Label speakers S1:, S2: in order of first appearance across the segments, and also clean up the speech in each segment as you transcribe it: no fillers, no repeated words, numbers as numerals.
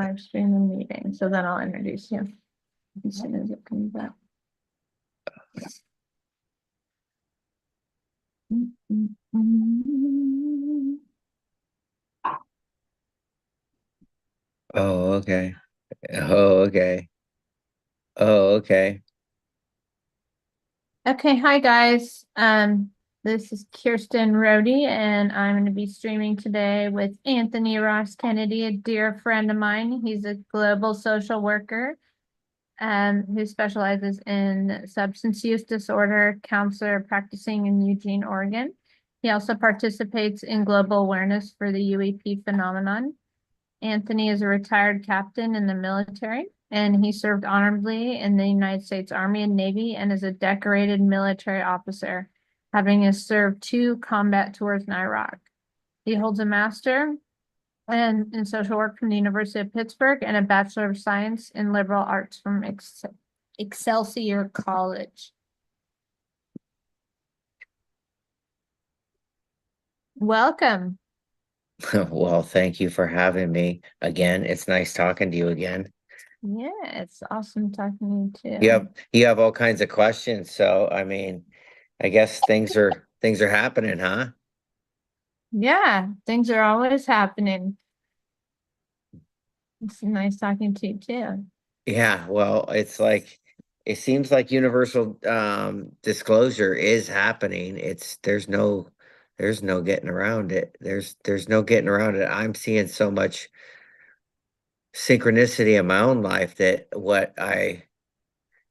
S1: live stream the meeting, so then I'll introduce you as soon as it comes up.
S2: Oh, okay. Oh, okay. Oh, okay.
S1: Okay, hi guys. This is Kirsten Rohde, and I'm going to be streaming today with Anthony Ross Kennedy, a dear friend of mine. He's a global social worker, who specializes in substance use disorder counselor practicing in Eugene, Oregon. He also participates in global awareness for the UEP phenomenon. Anthony is a retired captain in the military, and he served honorably in the United States Army and Navy and is a decorated military officer, having served 2 combat tours in Iraq. He holds a master in social work from the University of Pittsburgh and a Bachelor of Science in Liberal Arts from Excelsior College. Welcome.
S2: Well, thank you for having me again. It's nice talking to you again.
S1: Yeah, it's awesome talking to you
S2: You
S1: too.
S2: have you have all kinds of questions, so I mean, I guess things are happening, huh?
S1: Yeah, things are always happening. It's nice talking to you too.
S2: Yeah, well, it's like it seems like universal disclosure is happening. It's there's no getting around it. There's no getting around it. I'm seeing so much synchronicity in my own life that what I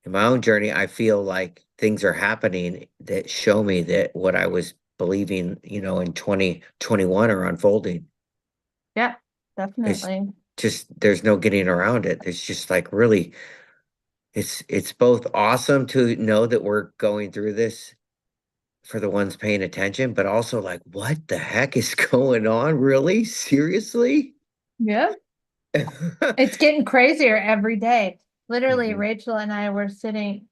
S2: in my own journey, I feel like things are happening that show me that what I was believing, in 2021 are unfolding.
S1: Yeah,
S2: It's
S1: definitely.
S2: just there's no getting around it. It's just like really it's both awesome to know that we're going through this for the ones paying attention, but also like what the heck is going on? Really? Seriously?
S1: Yeah. It's getting crazier every day. Literally,
S2: Mhm.
S1: Rachel and I were sitting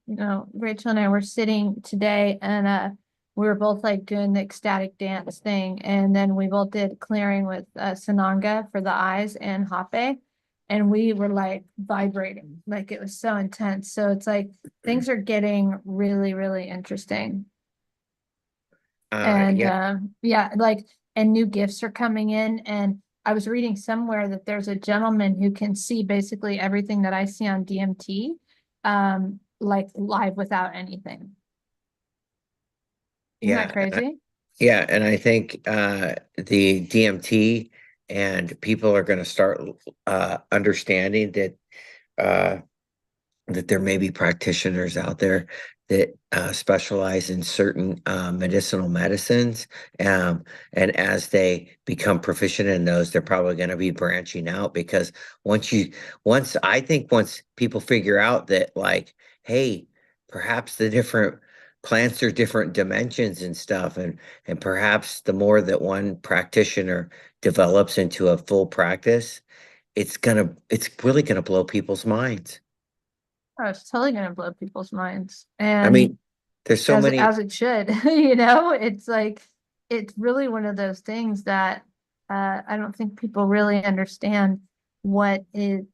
S1: today and we were both like doing the ecstatic dance thing. And then we both did clearing with Sananga for the eyes and Hape. And we were like vibrating, like it was so intense. So it's like things are getting really, really interesting. And
S2: Yeah,
S1: yeah, like, and new gifts are coming in. And I was reading somewhere that there's a gentleman who can see basically everything that I see on DMT, like live without anything. Isn't that
S2: yeah.
S1: crazy?
S2: Yeah, and I think the DMT and people are going to start understanding uh, that there may be practitioners out there that specialize in certain medicinal medicines, and as they become proficient in those, they're probably going to be branching out because once people figure out that like, hey, perhaps the different plants are different dimensions and stuff, and perhaps the more that one practitioner develops into a full practice, it's really gonna blow people's minds.
S1: Oh, it's totally gonna blow people's minds.
S2: I
S1: And
S2: mean, there's so
S1: as
S2: many.
S1: it should, you know, it's like it's really one of those things that I don't think people really understand what it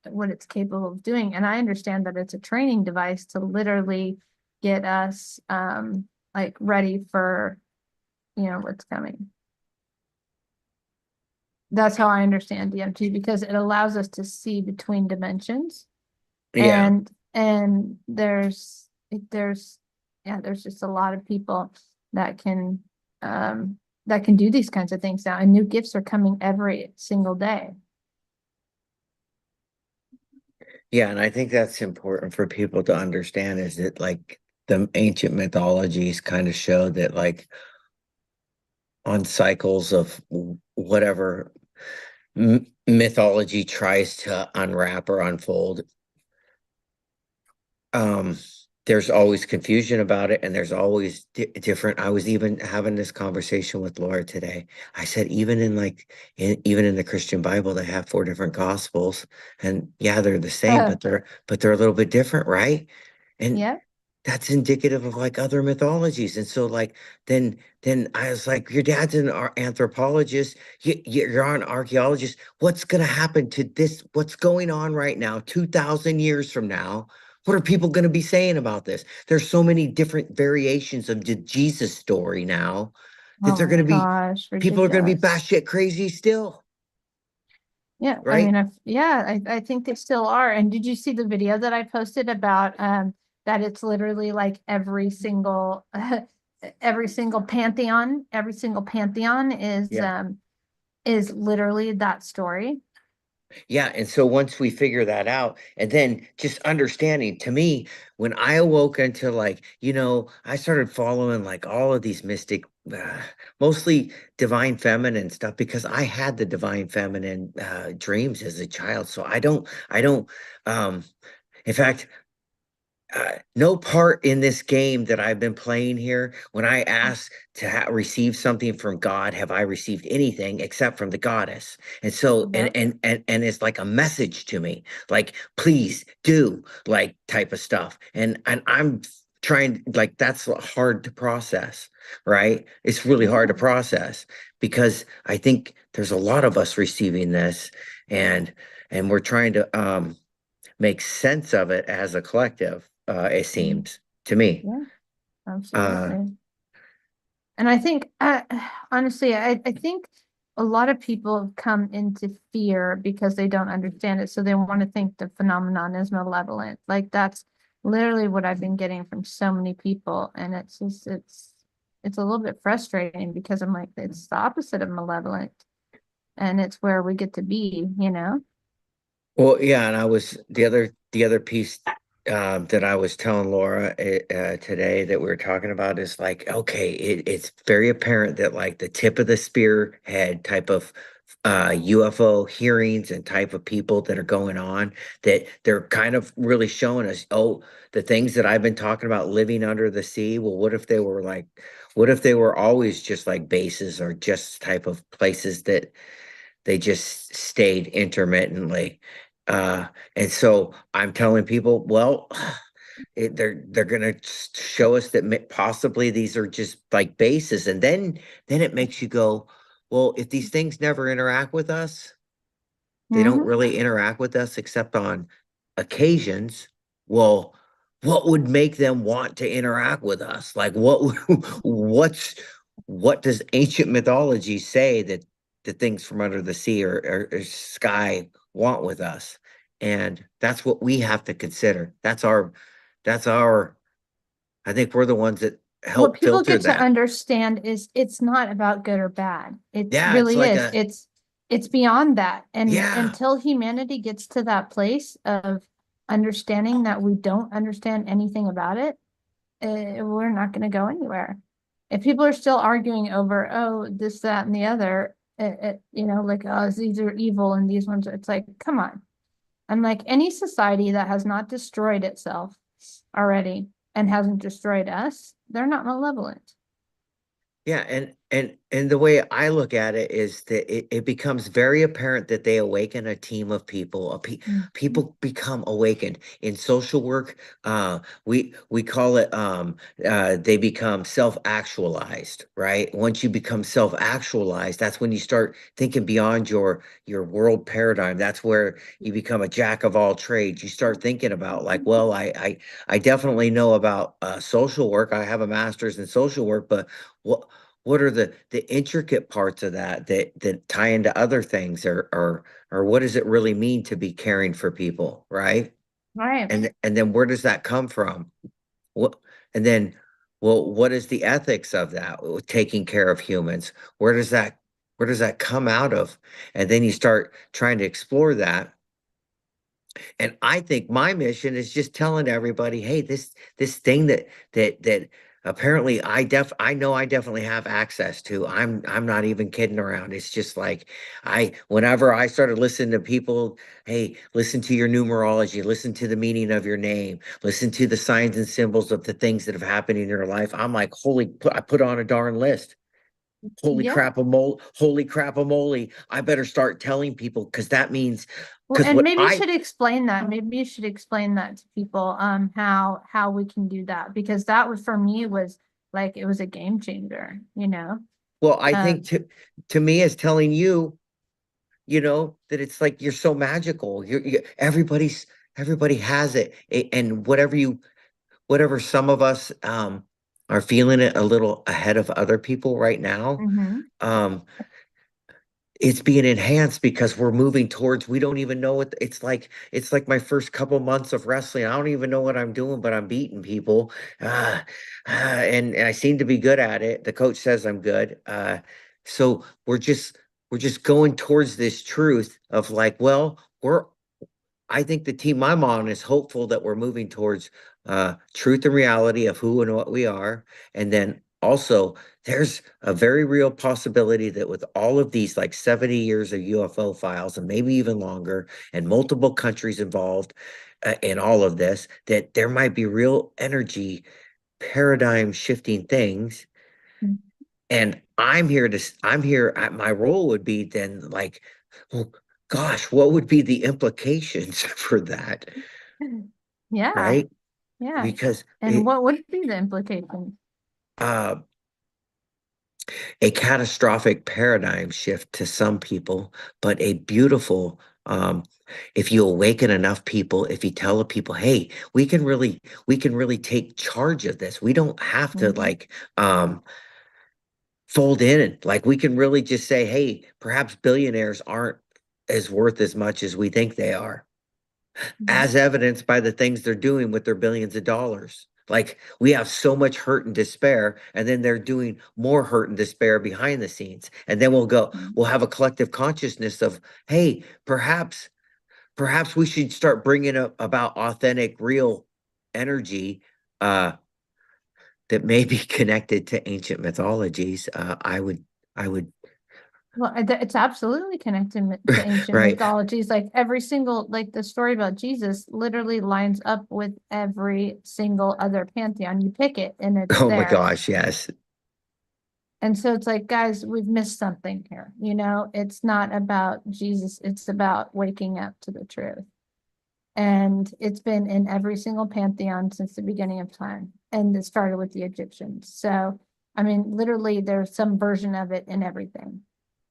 S1: what it's capable of doing. And I understand that it's a training device to literally get us like ready for, what's coming. That's how I understand DMT because it allows us to see between dimensions
S2: Yeah,
S1: and there's yeah, there's just a lot of people that can that can do these kinds of things now, and new gifts are coming every single day.
S2: yeah, and I think that's important for people to understand is that like the ancient mythologies kind of show that like on cycles of whatever mythology tries to unwrap or unfold, um there's always confusion about it, and there's always different. I was even having this conversation with Laura today. I said even in like even in the Christian Bible they have 4 different gospels, and yeah, they're the same,
S1: Uh,
S2: but they're a little bit different, right? And
S1: yeah,
S2: that's indicative of like other mythologies. And so like then I was like, your dad's an anthropologist, you're an archaeologist. What's going to happen to this? What's going on right now, 2000 years from now? What are people going to be saying about this? There's so many different variations of the Jesus story now that
S1: Oh
S2: they're
S1: my
S2: going to be
S1: gosh,
S2: people are going to be
S1: ridiculous.
S2: batshit crazy still,
S1: Yeah, I
S2: right?
S1: mean, I think they still are. And did you see the video that I posted about that it's literally like every single pantheon
S2: Yeah.
S1: is literally that story.
S2: Yeah, and so once we figure that out, and then just understanding to me, when I awoke into like, I started following like all of these mystic, mostly divine feminine stuff because I had the divine feminine dreams as a child. So I don't, um, in fact, no part in this game that I've been playing here, when I ask to receive something from God, have I received anything except from the goddess? And so, and
S1: Yep.
S2: and it's like a message to me, like please do, like type of stuff. And I'm trying, like that's hard to process, right? It's really hard to
S1: Yeah.
S2: process because I think there's a lot of us receiving this, and we're trying to make sense of it as a collective, it
S1: Mhm.
S2: seems to me.
S1: Yeah,
S2: Uh,
S1: absolutely. And I think, honestly, I think a lot of people have come into fear because they don't understand it. So they want to think the phenomenon is malevolent. Like that's literally what I've been getting from so many people. And it's a little bit frustrating because I'm like, it's the opposite of malevolent. And it's where we get to be, you know?
S2: well, yeah, and I was the other piece that I was telling Laura today that we were talking about is like, okay, it's very apparent that like the tip of the spearhead type of UFO hearings and type of people that are going on, that they're kind of really showing us, oh, the things that I've been talking about living under the sea. Well, what if they were always just like bases or just type of places that they just stayed intermittently. Uh, and so I'm telling people, well, they're gonna show us that possibly these are just like bases, and then it makes you go, well, if these things never interact with us, they don't
S1: Hmm.
S2: really interact with us except on occasions. Well, what would make them want to interact with us? Like what's what does ancient mythology say that the things from under the sea or sky want with us? And that's what we have to consider. That's our I think we're the ones that
S1: What
S2: help
S1: people
S2: filter
S1: get to
S2: that.
S1: understand is it's not about good or bad. It
S2: Yeah, it's
S1: really
S2: like
S1: is.
S2: a
S1: It's beyond that. And
S2: yeah.
S1: until humanity gets to that place of understanding that we don't understand anything about it, we're not going to go anywhere. If people are still arguing over, oh, this, that, and the other, like, oh, these are evil and these ones, it's like, come on. I'm like, any society that has not destroyed itself already and hasn't destroyed us, they're not malevolent.
S2: Yeah, and the way I look at it is that it becomes very apparent that they awaken a team of people.
S1: Mhm.
S2: People become awakened in social work. We call it they become self-actualized, right? Once you become self-actualized, that's when you start thinking beyond your world paradigm. That's where you become a jack of all trades. You start thinking about like, well, I definitely know about social work. I have a master's in social work, but what are the intricate parts of that tie into other things, or what does it really mean to be caring for people, right?
S1: Right.
S2: And then where does that come from? What and then well, what is the ethics of that taking care of humans? Where does that come out of? And then you start trying to explore that. And I think my mission is just telling everybody, hey, this thing that apparently I know I definitely have access to. I'm not even kidding around. It's just like whenever I started listening to people, hey, listen to your numerology, listen to the meaning of your name, listen to the signs and symbols of the things that have happened in your life. I'm like, I put on a darn list.
S1: Yeah.
S2: Holy crap a moly. I better start telling people because that means
S1: Well,
S2: because
S1: and
S2: what
S1: maybe you
S2: I
S1: should explain that. Maybe you should explain that to people, how we can do that, because that was for me was like it was a game changer, you know?
S2: well, I think
S1: Um,
S2: to me as telling you, that it's like you're so magical. Everybody has it. And whatever some of us are feeling it a little ahead of other people right now.
S1: mhm.
S2: Um it's being enhanced because we're moving towards we don't even know what it's like my first couple months of wrestling. I don't even know what I'm doing, but I'm beating people. And I seem to be good at it. The coach says I'm good. So we're just going towards this truth of like, well, I think the team I'm on is hopeful that we're moving towards truth and reality of who and what we are. And then also, there's a very real possibility that with all of these like 70 years of UFO files and maybe even longer, and multiple countries involved in all of this, that there might be real energy paradigm shifting things. And I'm here my role would be then like, well, gosh, what would be the implications for that,
S1: Yeah,
S2: right?
S1: yeah.
S2: Because
S1: And what would be the implications?
S2: uh, a catastrophic paradigm shift to some people, but a beautiful, if you awaken enough people, if you tell the people, hey, we can really take charge of this. We don't have to
S1: Mhm,
S2: like fold in and like we can really just say, hey, perhaps billionaires aren't as worth as much as we think they are,
S1: mhm,
S2: as evidenced by the things they're doing with their billions of dollars. Like we have so much hurt and despair, and then they're doing more hurt and despair behind the scenes. And then
S1: mhm.
S2: we'll have a collective consciousness of, hey, perhaps we should start bringing up about authentic, real energy uh, that may be connected to ancient mythologies. I would,
S1: Well, it's absolutely connected to ancient
S2: right?
S1: mythologies. Like every single, like the story about Jesus literally lines up with every single other pantheon. You pick it and it's
S2: Oh my
S1: there.
S2: gosh, yes,
S1: And so it's like, guys, we've missed something here. It's not about Jesus, it's about waking up to the truth. And it's been in every single pantheon since the beginning of time. And it started with the Egyptians. So, I mean, literally, there's some version of it in everything.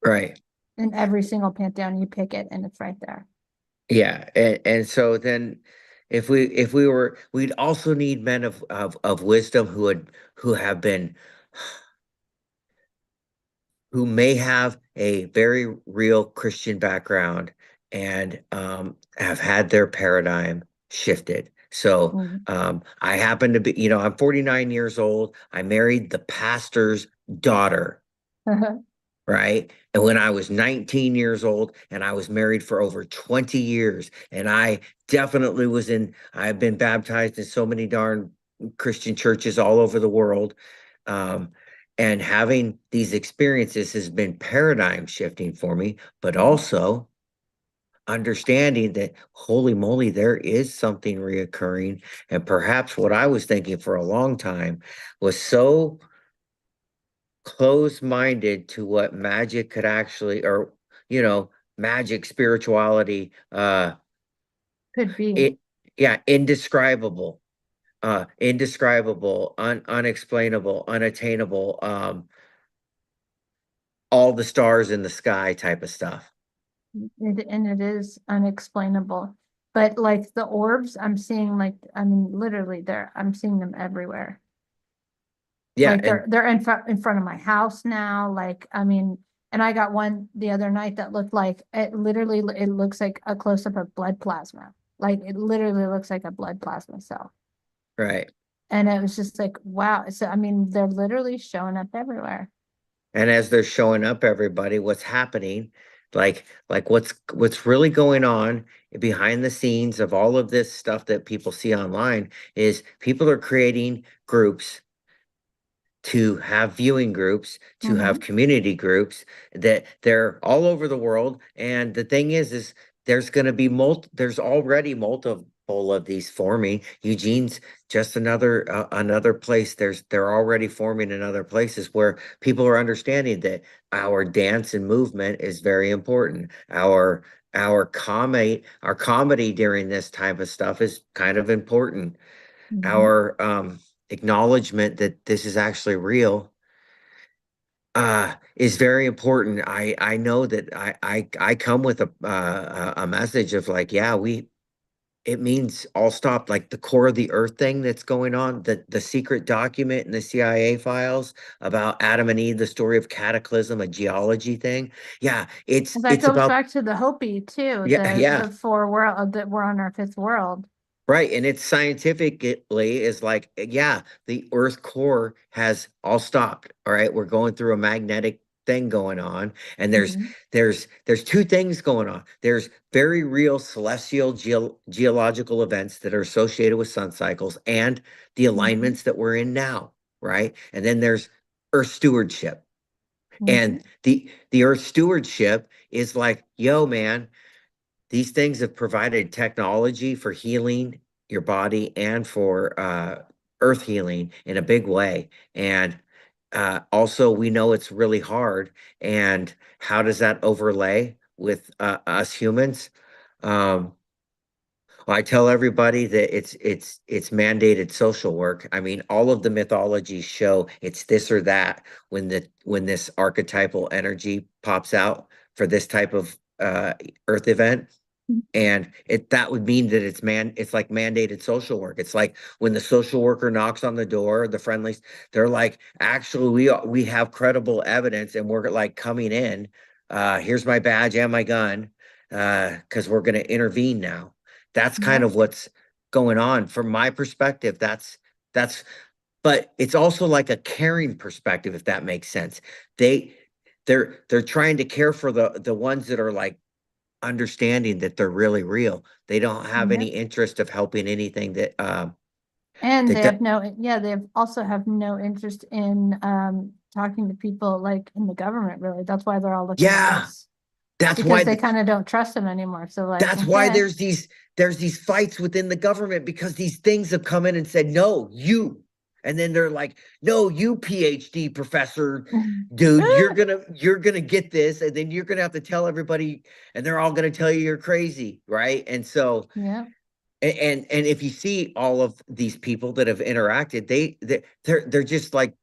S2: right.
S1: In every single pantheon, you pick it and it's right there.
S2: Yeah, and so then if we were we'd also need men of wisdom who have been who may have a very real Christian background and have had their paradigm shifted. So
S1: Mhm.
S2: I happen to be, I'm 49 years old. I married the pastor's daughter, right? And when I was 19 years old, and I was married for over 20 years, and I've been baptized in so many darn Christian churches all over the world. Um, and having these experiences has been paradigm shifting for me, but also understanding that holy moly, there is something reoccurring. And perhaps what I was thinking for a long time was so closed-minded to what magic could actually, or magic, spirituality,
S1: Could be.
S2: it yeah, indescribable, unexplainable, unattainable, all the stars in the sky type of stuff.
S1: And it is unexplainable. But like the orbs, I'm seeing like, I mean, literally I'm seeing them everywhere.
S2: Yeah,
S1: Like
S2: and
S1: they're in front of my house now. Like, I mean, and I got one the other night that looked like it looks like a close up of blood plasma. Like it literally looks like a blood plasma cell.
S2: right.
S1: And it was just like, wow. So I mean, they're literally showing up everywhere.
S2: And as they're showing up, everybody, what's happening, like what's really going on behind the scenes of all of this stuff that people see online is people are creating groups to have viewing groups, to have
S1: Hmm.
S2: community groups that they're all over the world. And the thing is there's going to be there's already example of these forming. Eugene's just another place. They're already forming in other places where people are understanding that our dance and movement is very important. Our comedy during this type of stuff is kind of important.
S1: Mhm.
S2: Our acknowledgement that this is actually real is very important. I know that I come with a message of like, yeah, it means all stop, like the core of the earth thing that's going on, the secret document in the CIA files about Adam and Eve, the story of cataclysm, a geology thing. Yeah, it's
S1: And that
S2: it's
S1: goes
S2: about
S1: back to the Hopi too,
S2: yeah, yeah.
S1: the four world that we're on our fifth world.
S2: Right, and it's scientifically is like, yeah, the Earth core has all stopped. All right, we're going through a magnetic thing going on, and
S1: Mhm.
S2: there's two things going on. There's very real celestial geological events that are associated with sun cycles and the
S1: Mhm.
S2: alignments that we're in now, right? And then there's Earth stewardship.
S1: Mhm.
S2: And the Earth stewardship is like, yo, man, these things have provided technology for healing your body and for earth healing in a big way. And also, we know it's really hard. And how does that overlay with us humans? Um, well, I tell everybody that it's mandated social work. I mean, all of the mythologies show it's this or that when this archetypal energy pops out for this type of earth event. And that would mean that it's like mandated social work. It's like when the social worker knocks on the door, the friendlies, they're like, actually, we have credible evidence and we're like coming in. Here's my badge and my gun, because we're gonna intervene now. That's kind
S1: Yep.
S2: of what's going on from my perspective. That's but it's also like a caring perspective, if that makes sense. They they're trying to care for the ones that are like understanding that they're really real. They don't have any
S1: Yep.
S2: interest of helping anything
S1: And
S2: that
S1: they
S2: do-
S1: have yeah, they have also have no interest in talking to people like in the government, really. That's why they're all looking at
S2: yeah,
S1: us
S2: that's
S1: because
S2: why
S1: they kind of don't trust them anymore. So like,
S2: that's why
S1: okay.
S2: there's these fights within the government because these things have come in and said, no, you. And then they're like, no, you PhD professor, dude, you're gonna get this, and then you're gonna have to tell everybody, and they're all gonna tell you you're crazy, right? And so
S1: Yeah.
S2: and if you see all of these people that have interacted, they're just like,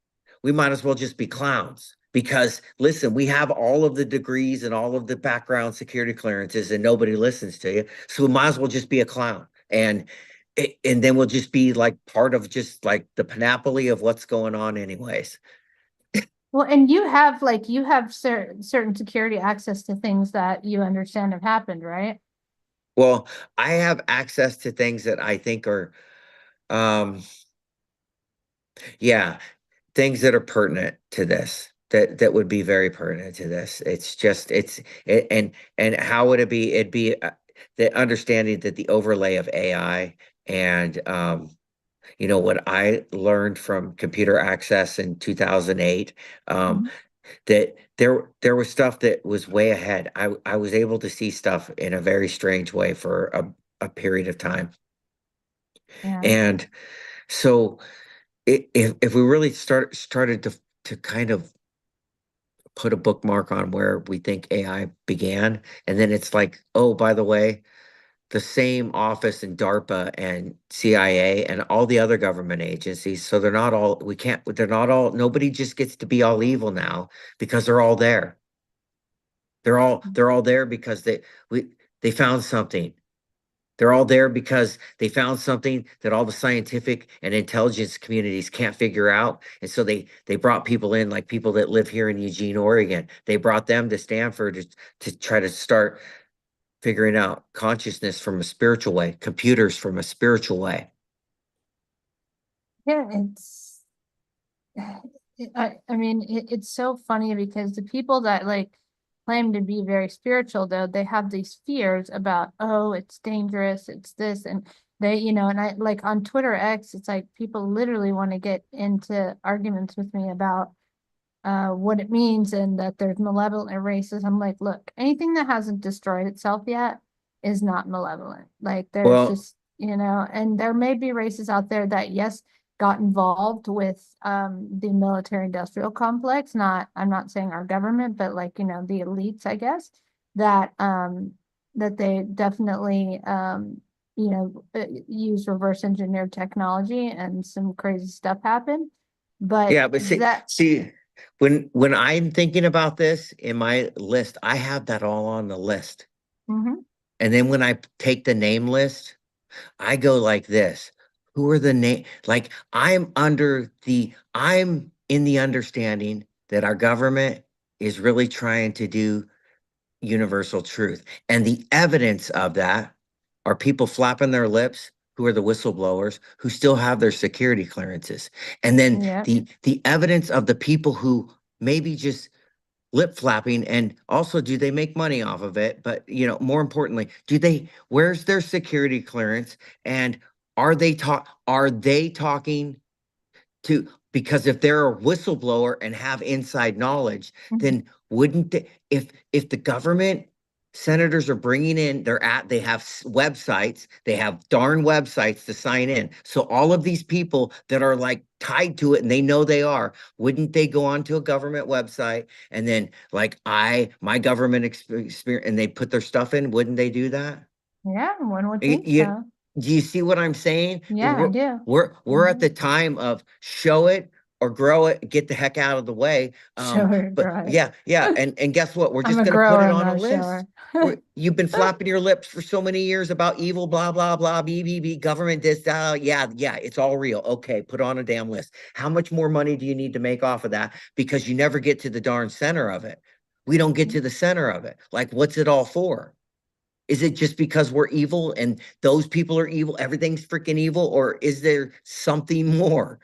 S2: we might as well just be clowns because listen, we have all of the degrees and all of the background security clearances and nobody listens to you, so we might as well just be a clown. And then we'll just be like part of just like the panoply of what's going on anyways.
S1: Well, and you have certain security access to things that you understand have happened, right?
S2: Well, I have access to things that I think are um yeah, things that are pertinent to this, that would be very pertinent to this. It's just and how would it be? It'd be the understanding that the overlay of AI and what I learned from computer access in 2008,
S1: Mhm.
S2: that there was stuff that was way ahead. I was able to see stuff in a very strange way for a period of time.
S1: Yeah.
S2: And so if we really started to kind of put a bookmark on where we think AI began, and then it's like, oh, by the way, the same office in DARPA and CIA and all the other government agencies. So they're not all, we can't, they're not all, nobody just gets to be all evil now because they're all there. They're all there because they found something. They're all there because they found something that all the scientific and intelligence communities can't figure out. And so they brought people in, like people that live here in Eugene, Oregon. They brought them to Stanford to try to start figuring out consciousness from a spiritual way, computers from a spiritual way.
S1: Yeah, I mean, it's so funny because the people that like claim to be very spiritual, though, they have these fears about, oh, it's dangerous, it's this, and and I like on Twitter X, it's like people literally want to get into arguments with me about what it means and that there's malevolent races. I'm like, look, anything that hasn't destroyed itself yet is not malevolent. Like, there's
S2: Well,
S1: just, and there may be races out there that, yes, got involved with the military industrial complex. I'm not saying our government, but like, the elites, I guess, that that they definitely use reverse engineered technology and some crazy stuff happened. But
S2: Yeah, but see, when I'm thinking about this in my list, I have that all on the list.
S1: Mhm.
S2: And then when I take the name list, I go like this. Who are the name? Like I'm in the understanding that our government is really trying to do universal truth. And the evidence of that are people flapping their lips who are the whistleblowers who still have their security clearances. And then
S1: Yeah.
S2: the evidence of the people who maybe just lip flapping, and also do they make money off of it, but more importantly, where's their security clearance, and are they talking to, because if they're a whistleblower and have inside knowledge,
S1: Mhm.
S2: then wouldn't they, if the government senators are bringing in, they have websites, they have darn websites to sign in. So all of these people that are like tied to it and they know they are, wouldn't they go onto a government website and then like my government experience, and they put their stuff in? Wouldn't they do that?
S1: Yeah, one would think
S2: You,
S1: so.
S2: do you see what I'm saying?
S1: Yeah, I do.
S2: We're at
S1: Mhm.
S2: the time of show it or grow it, get the heck out of the way.
S1: Shower,
S2: But
S1: right.
S2: yeah, and guess what? We're
S1: I'm
S2: just
S1: a
S2: gonna put
S1: grower,
S2: it
S1: I'm
S2: on a
S1: not a
S2: list.
S1: shower.
S2: You've been flapping your lips for so many years about evil, blah blah blah, BBB, government this, that. Yeah, it's all real. Okay, put on a damn list. How much more money do you need to make off of that? Because you never get to the darn center of it. We don't get to the center of it. Like, what's it all for? Is it just because we're evil and those people are evil? Everything's freaking evil, or is there something more?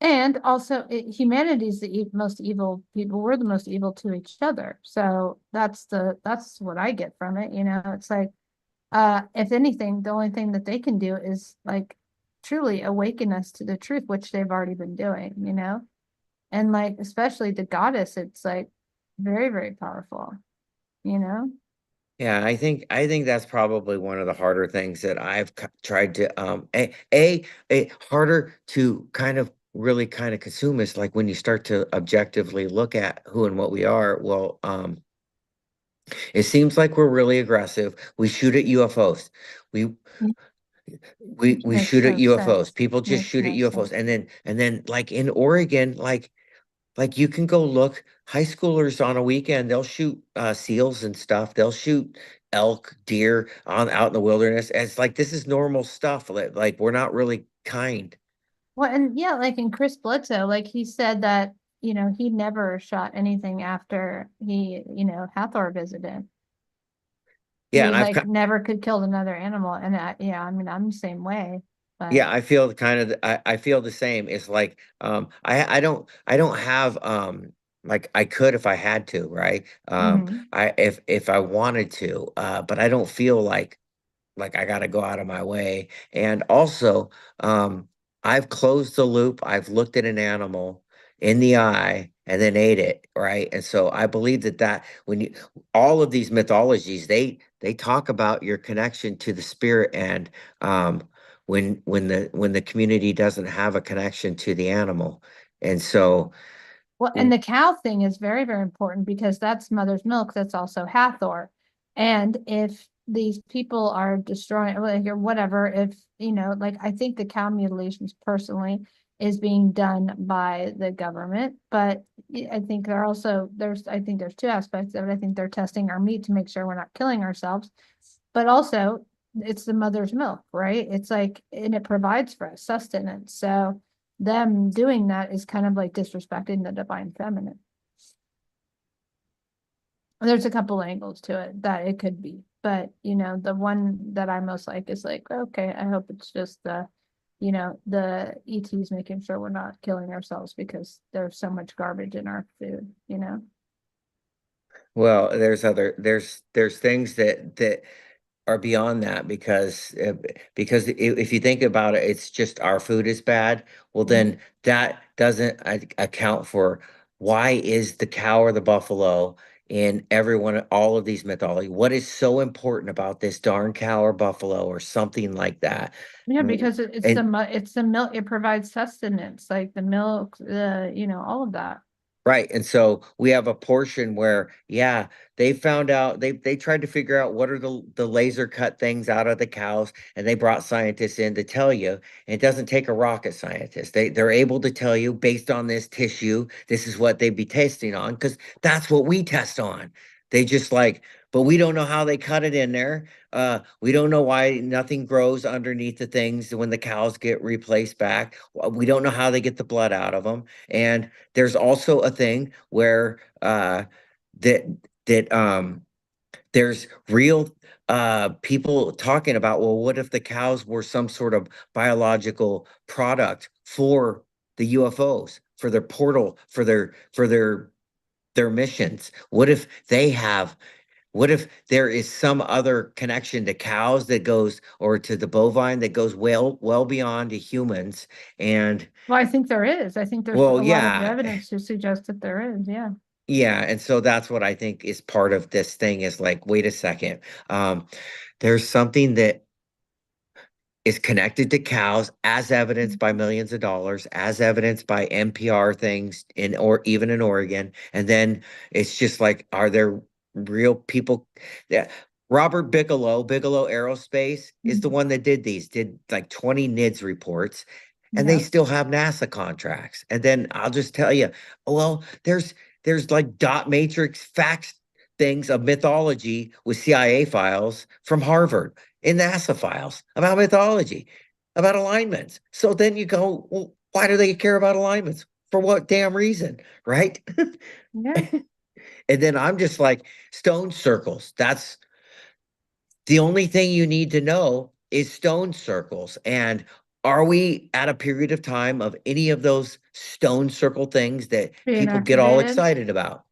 S1: And also, humanity's the most evil people. We're the most evil to each other. So that's what I get from it. It's like, if anything, the only thing that they can do is like truly awaken us to the truth, which they've already been doing. And like, especially the goddess, it's like very, very powerful, you know?
S2: Yeah, I think that's probably one of the harder things that I've tried to a harder to kind of really kind of consume is like when you start to objectively look at who and what we are. Well, it seems like we're really aggressive. We shoot at UFOs. We
S1: Which
S2: we
S1: makes
S2: shoot at
S1: no
S2: UFOs.
S1: sense.
S2: People just
S1: Makes
S2: shoot at
S1: no
S2: UFOs,
S1: sense.
S2: and then like in Oregon, like you can go look, high schoolers on a weekend, they'll shoot seals and stuff. They'll shoot elk, deer on out in the wilderness. And it's like this is normal stuff. Like we're not really kind.
S1: Well, and yeah, like in Chris Bledsoe, like he said that, he never shot anything after Hathor visited.
S2: Yeah,
S1: He
S2: and I've
S1: like never could kill another animal. And yeah, I mean, I'm the same way, but
S2: yeah, I feel kind of I feel the same. It's like I don't have like I could if I had to, right?
S1: mhm.
S2: I if I wanted to, but I don't feel like I got to go out of my way. And also, I've closed the loop. I've looked at an animal in the eye and then ate it, right? And so I believe that when you all of these mythologies, they talk about your connection to the spirit, and when the community doesn't have a connection to the animal. And so
S1: Well, and the cow thing is very, very important because that's mother's milk. That's also Hathor. And if these people are destroying, like, or whatever, if, like, I think the cow mutilations personally is being done by the government, but I think I think there's two aspects of it. I think they're testing our meat to make sure we're not killing ourselves, but also it's the mother's milk, right? It's like, and it provides for us sustenance. So, them doing that is kind of like disrespecting the divine feminine. There's a couple angles to it that it could be, but the one that I most like is like, okay, I hope it's just the ETs making sure we're not killing ourselves because there's so much garbage in our food.
S2: well, there's things that are beyond that, because if you think about it, it's just our food is bad. Well,
S1: Mhm.
S2: then that doesn't account for why is the cow or the buffalo in all of these mythology. What is so important about this darn cow or buffalo or something like that?
S1: Yeah, because it's
S2: And
S1: it's the milk, it provides sustenance, like the milk, all of that.
S2: right. And so we have a portion where, yeah, they found out they tried to figure out what are the laser cut things out of the cows, and they brought scientists in to tell you. And it doesn't take a rocket scientist. They're able to tell you based on this tissue, this is what they'd be testing on, because that's what we test on. They just like, but we don't know how they cut it in there. We don't know why nothing grows underneath the things when the cows get replaced back. We don't know how they get the blood out of them. And there's also a thing where that that there's real people talking about, well, what if the cows were some sort of biological product for the UFOs, for their portal, for their missions? What if there is some other connection to cows that goes, or to the bovine that goes well beyond to humans? And
S1: Well, I think there is. I think there's a
S2: well,
S1: lot of
S2: yeah.
S1: evidence to suggest that there is. Yeah.
S2: Yeah, and so that's what I think is part of this thing is like, wait a second. Um, there's something that is connected to cows as evidenced by millions of dollars, as evidenced by NPR things or even in Oregon. And then it's just like, are there real people? Yeah. Robert Bigelow Aerospace is the
S1: Mhm.
S2: one that did like 20 NIDS reports, and they
S1: Yep.
S2: still have NASA contracts. And then I'll just tell you, well, there's like dot matrix facts things of mythology with CIA files from Harvard in NASA files about mythology, about alignments. So then you go, well, why do they care about alignments? For what damn reason? Right.
S1: Yeah.
S2: And then I'm just like, stone circles. That's the only thing you need to know is stone circles. And are we at a period of time of any of those stone circle things that
S1: Being
S2: people get all
S1: activated.
S2: excited about?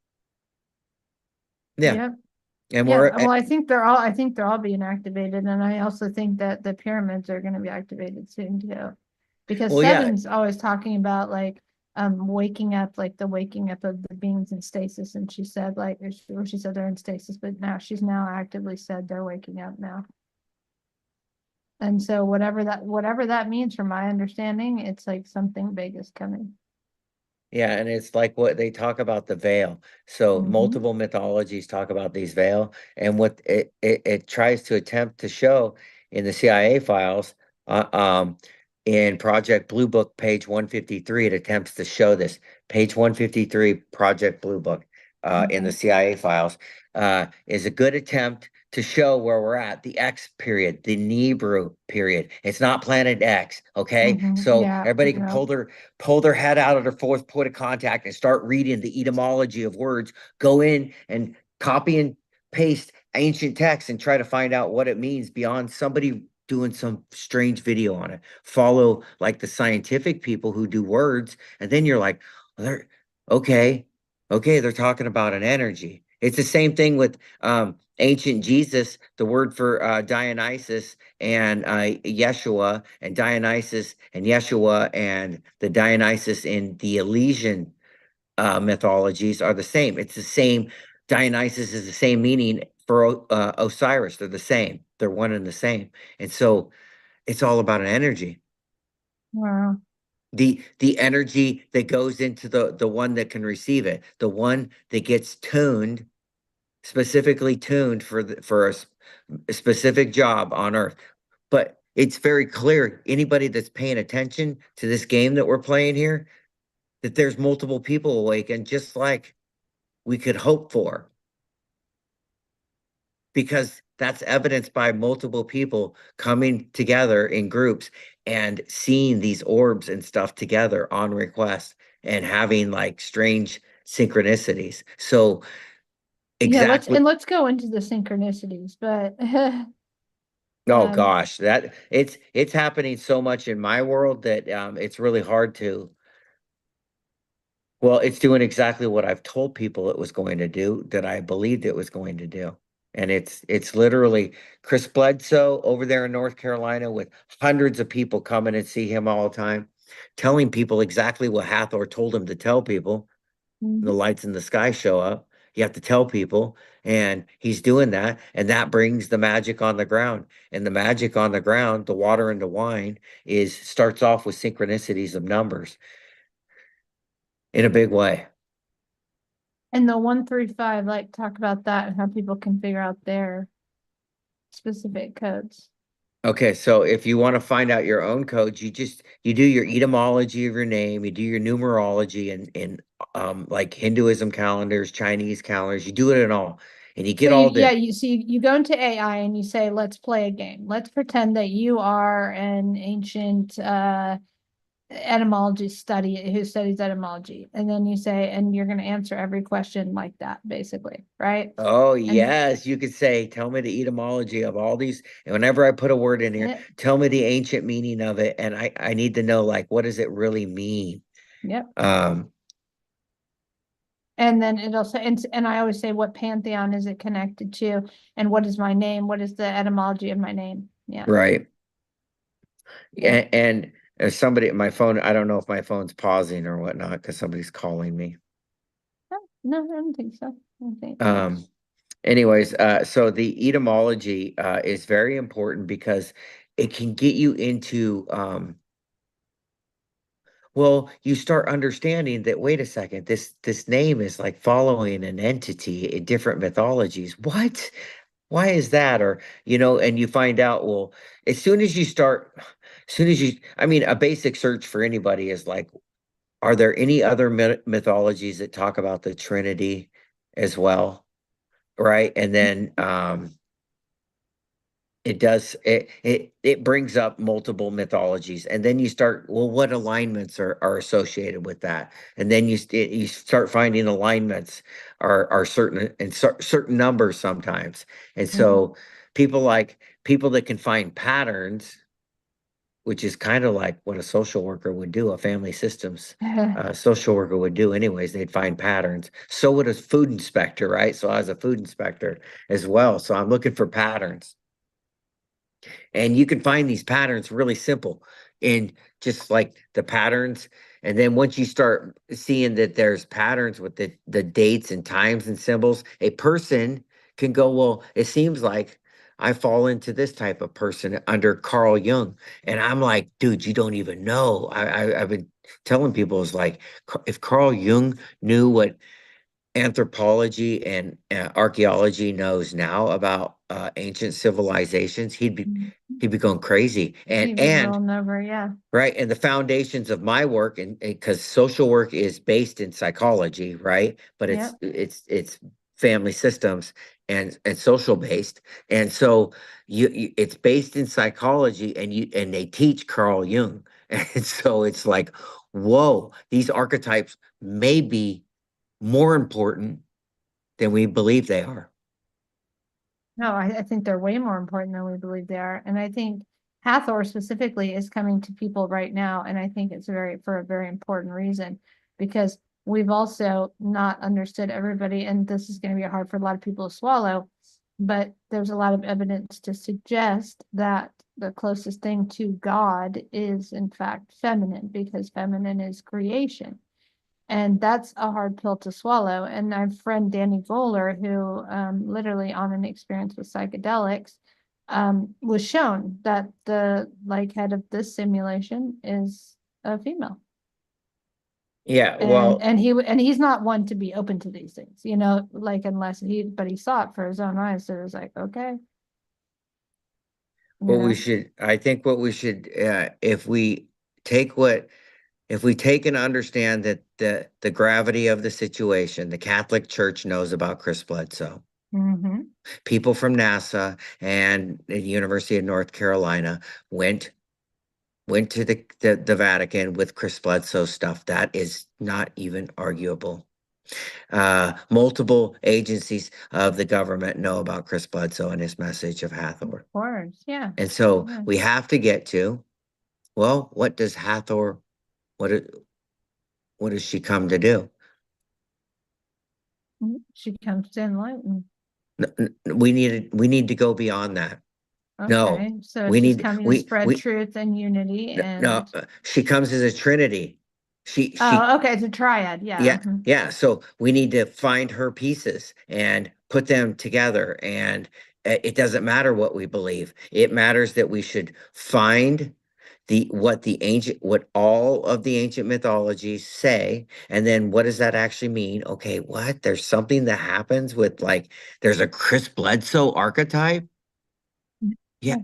S2: Yeah.
S1: Yep.
S2: And
S1: Yeah.
S2: we're
S1: Well, I think they're all being activated. And I also think that the pyramids are going to be activated soon too. Because
S2: well, yeah.
S1: Seven's always talking about like waking up, like the waking up of the beings in stasis. And she said like or she said they're in stasis, but now she's now actively said they're waking up now. And so whatever that means from my understanding, it's like something big is coming.
S2: Yeah, and it's like what they talk about the veil. So
S1: Hmm.
S2: multiple mythologies talk about these veil, and what it tries to attempt to show in the CIA files, uh, um, in Project Blue Book, page 153, it attempts to show this. Page 153, Project Blue Book, in the
S1: Okay.
S2: CIA files, is a good attempt to show where we're at, the X period, the Nibiru period. It's not Planet X, okay?
S1: Hmm.
S2: So
S1: Yeah.
S2: everybody can
S1: Yeah.
S2: pull their head out of their fourth point of contact and start reading the etymology of words, go in and copy and paste ancient texts and try to find out what it means beyond somebody doing some strange video on it. Follow like the scientific people who do words, and then you're like, well, they're okay, okay, they're talking about an energy. It's the same thing with ancient Jesus, the word for Dionysus and Yeshua, and Dionysus and Yeshua, and the Dionysus in the Elysian mythologies are the same. It's the same. Dionysus is the same meaning for Osiris. They're the same. They're one and the same. And so it's all about an energy.
S1: Wow.
S2: The energy that goes into the one that can receive it, the one that gets tuned, specifically tuned for a specific job on Earth. But it's very clear, anybody that's paying attention to this game that we're playing here, that there's multiple people awakened, just like we could hope for, because that's evidenced by multiple people coming together in groups and seeing these orbs and stuff together on request and having like strange synchronicities. So
S1: Yeah,
S2: exactly.
S1: let's go into the synchronicities, but
S2: Oh
S1: um
S2: gosh, that it's happening so much in my world that it's really hard to. Well, it's doing exactly what I've told people it was going to do, that I believed it was going to do. And it's literally Chris Bledsoe over there in North Carolina with hundreds of people coming and see him all the time, telling people exactly what Hathor told him to tell people. The
S1: mhm.
S2: lights in the sky show up. You have to tell people, and he's doing that, and that brings the magic on the ground. And the magic on the ground, the water into wine, is starts off with synchronicities of numbers in a big way.
S1: And the 135, like talk about that and how people can figure out their specific codes.
S2: Okay, so if you want to find out your own codes, you do your etymology of your name, you do your numerology and like Hinduism calendars, Chinese calendars, you do it in all, and you
S1: So
S2: get all the
S1: you see, you go into AI and you say, let's play a game. Let's pretend that you are an ancient etymology who studies etymology. And then you say, and you're going to answer every question like that, basically, right?
S2: Oh
S1: And
S2: yes, you could say, tell me the etymology of all these, and whenever I put a word in here,
S1: yep,
S2: tell me the ancient meaning of it, and I need to know like what does it really mean?
S1: yep.
S2: Um,
S1: And then it'll say, and I always say, what pantheon is it connected to? And what is my name? What is the etymology of my name? Yeah.
S2: right.
S1: Yeah.
S2: And somebody, my phone, I don't know if my phone's pausing or whatnot because somebody's calling me.
S1: No, I don't think so. I don't think it is.
S2: Um, anyways, so the etymology is very important because it can get you into well, you start understanding that, wait a second, this name is like following an entity in different mythologies. What? Why is that? Or, and you find out, well, as soon as you start, as soon as you, I mean, a basic search for anybody is like, are there any other mythologies that talk about the Trinity as well? Right. And then it brings up multiple mythologies, and then you start, well, what alignments are associated with that? And then you start finding alignments are certain and certain numbers sometimes. And
S1: Mhm.
S2: so people that can find patterns, which is kind of like what a social worker would do, a family systems social worker would do anyways. They'd find patterns. So would a food inspector, right? So I was a food inspector as well. So I'm looking for patterns. And you can find these patterns really simple in just like the patterns. And then once you start seeing that there's patterns with the dates and times and symbols, a person can go, well, it seems like I fall into this type of person under Carl Jung. And I'm like, dude, you don't even know. I've been telling people, is like, if Carl Jung knew what anthropology and archaeology knows now about ancient civilizations, he'd be going crazy. And
S1: He'd be
S2: and
S1: rolling over, yeah.
S2: right, and the foundations of my work, and because social work is based in psychology, right? But
S1: Yep.
S2: it's family systems and social based, and so it's based in psychology, and they teach Carl Jung, and so it's like, whoa, these archetypes may be more important than we believe they are.
S1: No, I think they're way more important than we believe they are. And I think Hathor specifically is coming to people right now. And I think it's for a very important reason because we've also not understood everybody. And this is going to be hard for a lot of people to swallow. But there's a lot of evidence to suggest that the closest thing to God is, in fact, feminine because feminine is creation. And that's a hard pill to swallow. And my friend Danny Goler, who literally on an experience with psychedelics, was shown that the like head of this simulation is a female.
S2: Yeah,
S1: And
S2: well,
S1: he's not one to be open to these things, like unless but he saw it for his own eyes. So it was like, okay, you know.
S2: I think what we should, take what, if we take and understand that the gravity of the situation, the Catholic Church knows about Chris Bledsoe.
S1: Mm-hmm.
S2: People from NASA and the University of North Carolina went to the Vatican with Chris Bledsoe stuff. That is not even arguable. Multiple agencies of the government know about Chris Bledsoe and his message of Hathor.
S1: Of course, yeah.
S2: And so
S1: Yeah.
S2: we have to get to, well, what does Hathor, what, what does she come to do?
S1: She comes to enlighten.
S2: We need to go beyond that. No,
S1: Okay, so
S2: we
S1: she's
S2: need,
S1: coming to spread truth and unity
S2: no,
S1: and
S2: she comes as a Trinity. She
S1: Oh, okay, it's a triad, yeah.
S2: Yeah,
S1: Mhm.
S2: yeah. So we need to find her pieces and put them together. And it doesn't matter what we believe. It matters that we should find what all of the ancient mythologies say, and then what does that actually mean? Okay, what? There's something that happens with like there's a Chris Bledsoe archetype. Yeah,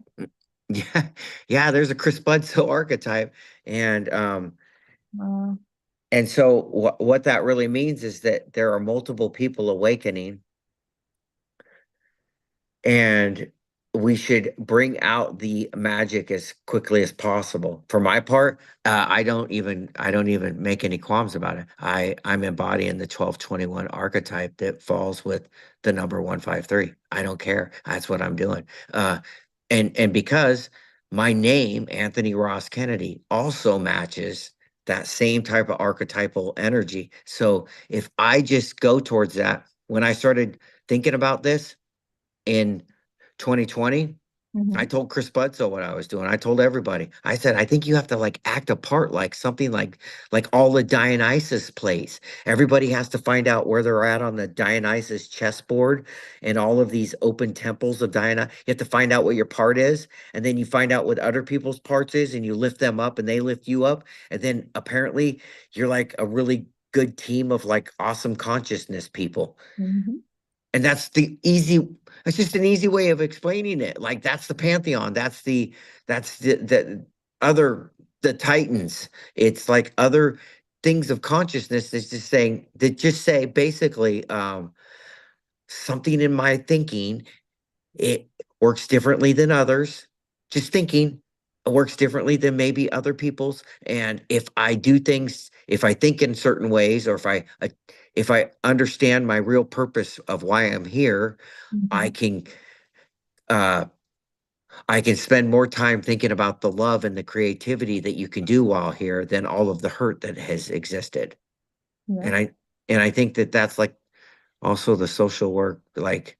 S1: Yeah.
S2: yeah, yeah. There's a Chris Bledsoe archetype, and
S1: Uh,
S2: and so what that really means is that there are multiple people awakening, and we should bring out the magic as quickly as possible. For my part, I don't even make any qualms about it. I'm embodying the 1221 archetype that falls with the number 153. I don't care. That's what I'm doing. And because my name, Anthony Ross Kennedy, also matches that same type of archetypal energy. So if I just go towards that, when I started thinking about this in 2020, I
S1: mhm.
S2: told Chris Bledsoe what I was doing. I told everybody. I said, I think you have to like act a part, like something like all the Dionysus plays. Everybody has to find out where they're at on the Dionysus chessboard and all of these open temples of Diana. You have to find out what your part is, and then you find out what other people's parts is, and you lift them up, and they lift you up, and then apparently you're like a really good team of like awesome consciousness people.
S1: Mhm.
S2: And that's just an easy way of explaining it. Like that's the pantheon. That's the other, the Titans. It's like other things of consciousness that's just saying that just say basically something in my thinking, it works differently than others. Just thinking works differently than maybe other people's. And if I do things, if I think in certain ways, or if I understand my real purpose of why I'm here, I
S1: Mhm.
S2: can uh I can spend more time thinking about the love and the creativity that you can do while here than all of the hurt that has existed.
S1: Yeah.
S2: And I think that that's like also the social work, like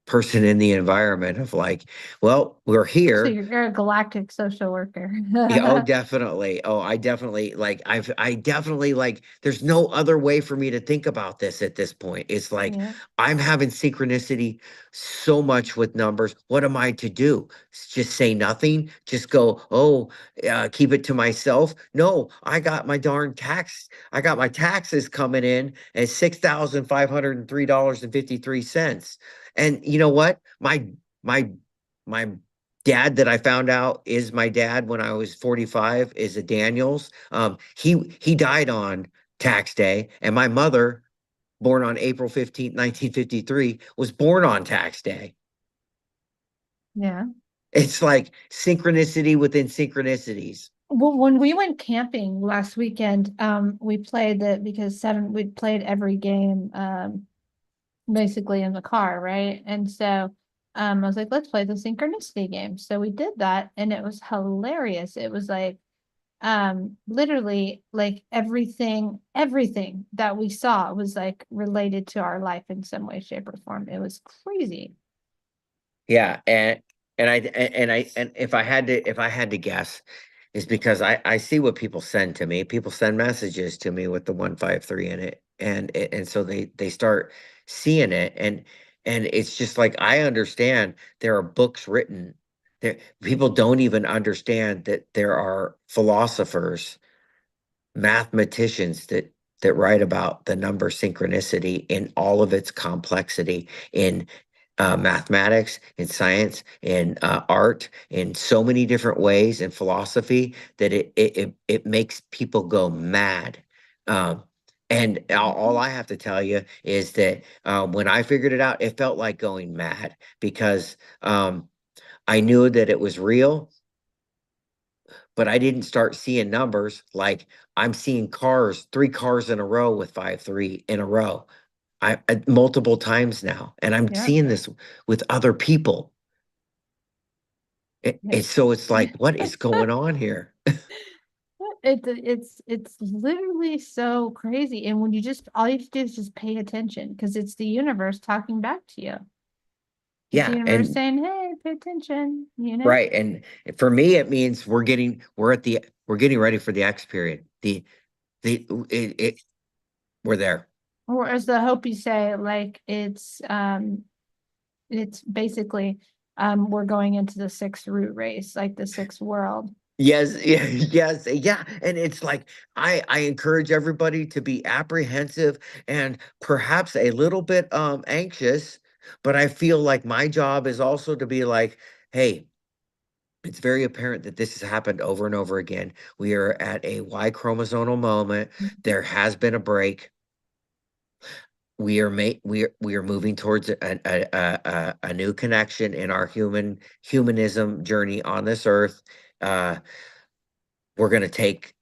S2: person in the environment of like, well, we're
S1: So
S2: here.
S1: you're a galactic social worker.
S2: Yeah, oh, definitely. Oh, I definitely like I definitely like there's no other way for me to think about this at this point. It's like
S1: Yeah.
S2: I'm having synchronicity so much with numbers. What am I to do? Just say nothing? Just go, oh, keep it to myself? No, I got my taxes coming in at $6,503.53. And you know what? My my dad that I found out is my dad when I was 45 is a Daniels. He died on tax day, and my mother, born on April 15th, 1953, was born on tax day.
S1: Yeah.
S2: It's like synchronicity within synchronicities.
S1: Well, when we went camping last weekend, we played because we played every game, basically in the car, right? And so, I was like, let's play the synchronicity game. So we did that, and it was hilarious. It was like, literally, like everything that we saw was like related to our life in some way, shape, or form. It was crazy.
S2: Yeah, and if I had to guess, is because I see what people send to me. People send messages to me with the 153 in it, and so they start seeing it, and it's just like I understand there are books written. There people don't even understand that there are philosophers, mathematicians that write about the number synchronicity in all of its complexity in mathematics, in science, in art, in so many different ways, in philosophy that it makes people go mad. Um, and all
S1: Mhm.
S2: I have to tell you is that when I figured it out, it felt like going mad because I knew that it was real, but I didn't start seeing numbers like I'm seeing cars, three cars in a row with 5-3 in a row. I multiple times now, and I'm
S1: Yeah.
S2: seeing this with other people.
S1: Yeah.
S2: It's like, what is going on here?
S1: It's literally so crazy. And when all you have to do is just pay attention because it's the universe talking back to you. It's the
S2: Yeah,
S1: universe
S2: and
S1: saying, hey, pay attention, you know?
S2: right, and for me, it means we're getting ready for the X period. it we're there.
S1: Or as the Hopi say, like it's basically we're going into the sixth root race, like the sixth world.
S2: Yes, yeah, yes, yeah. And it's like I encourage everybody to be apprehensive and perhaps a little bit anxious, but I feel like my job is also to be like, hey, it's very apparent that this has happened over and over again. We are at a Y chromosomal moment. There has been a break. We are moving towards a new connection in our humanism journey on this earth. Uh, we're going to take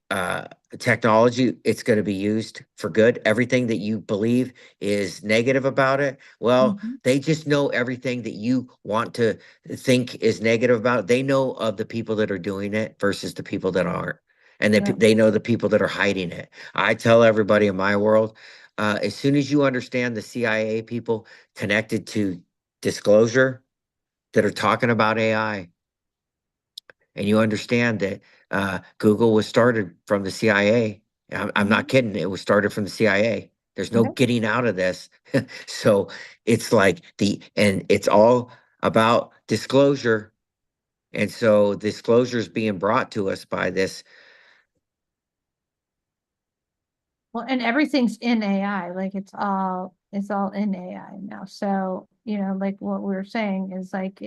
S2: technology, it's going to be used for good. Everything that you believe is negative about it, well,
S1: Mhm.
S2: they just know everything that you want to think is negative about it. They know of the people that are doing it versus the people that aren't. And
S1: Yeah.
S2: they know the people that are hiding it. I tell everybody in my world, as soon as you understand the CIA people connected to disclosure that are talking about AI, and you understand that Google was started from the CIA. I'm not
S1: Mhm.
S2: kidding. It was started from the CIA. There's no
S1: Yeah.
S2: getting out of this. So it's like and it's all about disclosure. And so disclosure is being brought to us by this.
S1: Well, and everything's in AI, like it's all in AI now. So, like what we were saying is like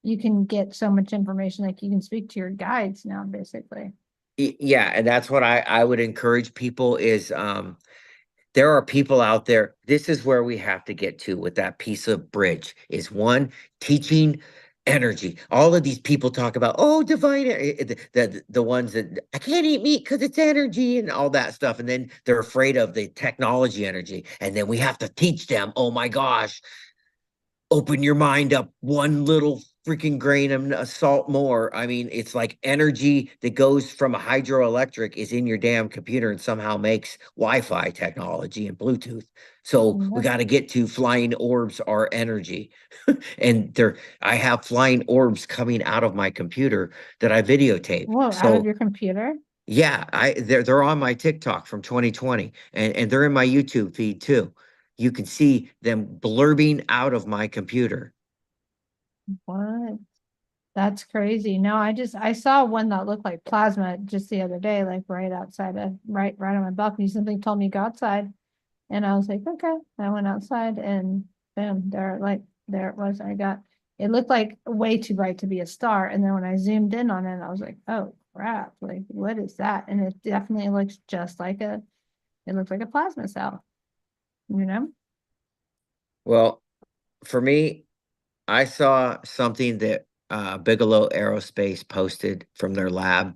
S1: you can get so much information, like you can speak to your guides now, basically.
S2: Yeah, and that's what I would encourage people is there are people out there. This is where we have to get to with that piece of bridge is one, teaching energy. All of these people talk about, oh, divine, the ones that I can't eat meat because it's energy and all that stuff. And then they're afraid of the technology energy. And then we have to teach them, oh my gosh, open your mind up one little freaking grain of salt more. I mean, it's like energy that goes from a hydroelectric is in your damn computer and somehow makes Wi-Fi technology and Bluetooth. So we
S1: Yeah.
S2: got to get to flying orbs are energy. And I have flying orbs coming out of my computer that I videotape.
S1: Whoa, out of
S2: So
S1: your computer?
S2: yeah, they're on my TikTok from 2020 and they're in my YouTube feed too. You can see them blurbing out of my computer.
S1: What? That's crazy. No, I saw one that looked like plasma just the other day, like right on my balcony. Something told me to go outside. And I was like, okay. I went outside and boom, there it was. It looked like way too bright to be a star. And then when I zoomed in on it, I was like, oh crap, like what is that? And it definitely looks just like it looks like a plasma cell, you know?
S2: Well, for me, I saw something that Bigelow Aerospace posted from their lab,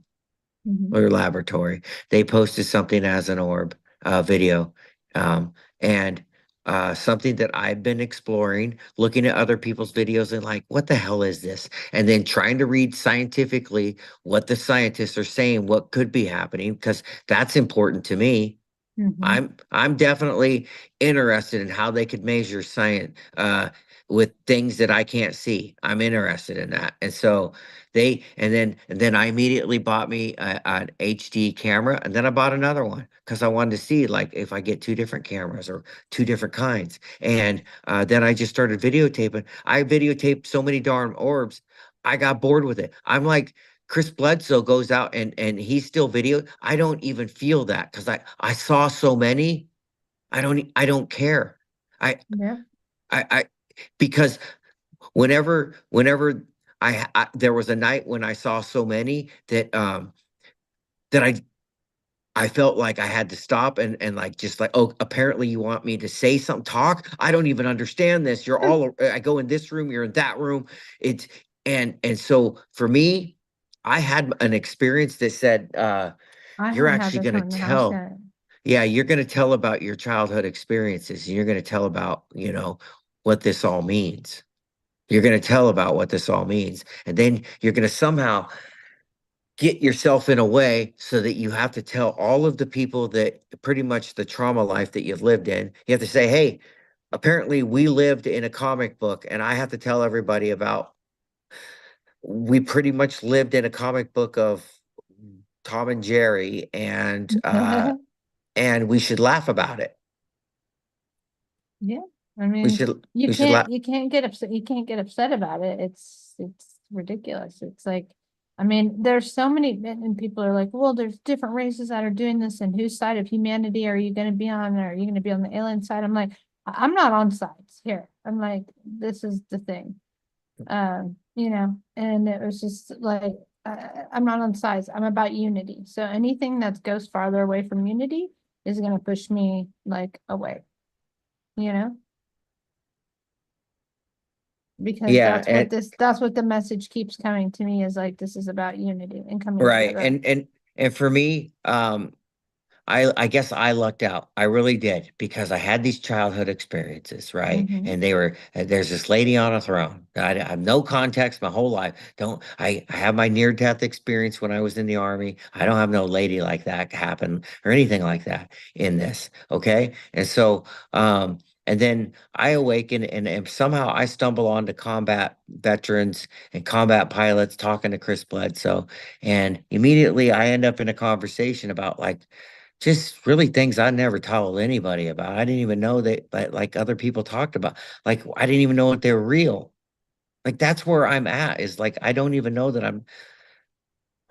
S1: Mhm.
S2: their laboratory. They posted something as an orb video, and something that I've been exploring, looking at other people's videos and like, what the hell is this? And then trying to read scientifically what the scientists are saying, what could be happening, because that's important to me.
S1: Mhm.
S2: I'm definitely interested in how they could measure science with things that I can't see. I'm interested in that. And so and then I immediately bought me an HD camera and then I bought another one because I wanted to see like if I get two different cameras or two different kinds. And then I just started videotaping. I videotaped so many darn orbs. I got bored with it. I'm like Chris Bledsoe goes out and he's still video. I don't even feel that because I saw so many. I don't care. I
S1: Yeah.
S2: I because whenever there was a night when I saw so many that I felt like I had to stop and like just like, oh, apparently you want me to say something, talk. I don't even understand this. I go in this room, you're in that room. It's and so for me, I had an experience that said,
S1: I
S2: you're
S1: haven't had
S2: actually
S1: this
S2: gonna
S1: one in the house
S2: tell.
S1: yet.
S2: Yeah, you're gonna tell about your childhood experiences. And you're gonna tell about, what this all means. You're gonna tell about what this all means. And then you're gonna somehow get yourself in a way so that you have to tell all of the people that pretty much the trauma life that you've lived in. You have to say, hey, apparently we lived in a comic book, and I have to tell everybody about we pretty much lived in a comic book of Tom and Jerry, and we should laugh about it.
S1: Yeah, I
S2: We
S1: mean,
S2: should we should laugh.
S1: you can't get upset. You can't get upset about it. It's ridiculous. It's like, I mean, there's so many, and people are like, well, there's different races that are doing this, and whose side of humanity are you going to be on? Or are you going to be on the alien side? I'm like, I'm not on sides here. I'm like, this is the thing. You know, and it was just like, I'm not on sides. I'm about unity. So anything that goes farther away from unity is going to push me like away, you know? Because
S2: Yeah, and
S1: that's what the message keeps coming to me is like, this is about unity and coming
S2: right.
S1: together.
S2: And for me, I guess I lucked out. I really did because I had these childhood experiences, right?
S1: Hmm.
S2: And they were there's this lady on a throne. I have no context my whole life. Don't I have my near death experience when I was in the army. I don't have no lady like that happen or anything like that in this. Okay. And so and then I awaken and somehow I stumble onto combat veterans and combat pilots talking to Chris Bledsoe. And immediately I end up in a conversation about like just really things I never told anybody about. I didn't even know that, but like other people talked about. Like I didn't even know that they were real. Like that's where I'm at is like I don't even know that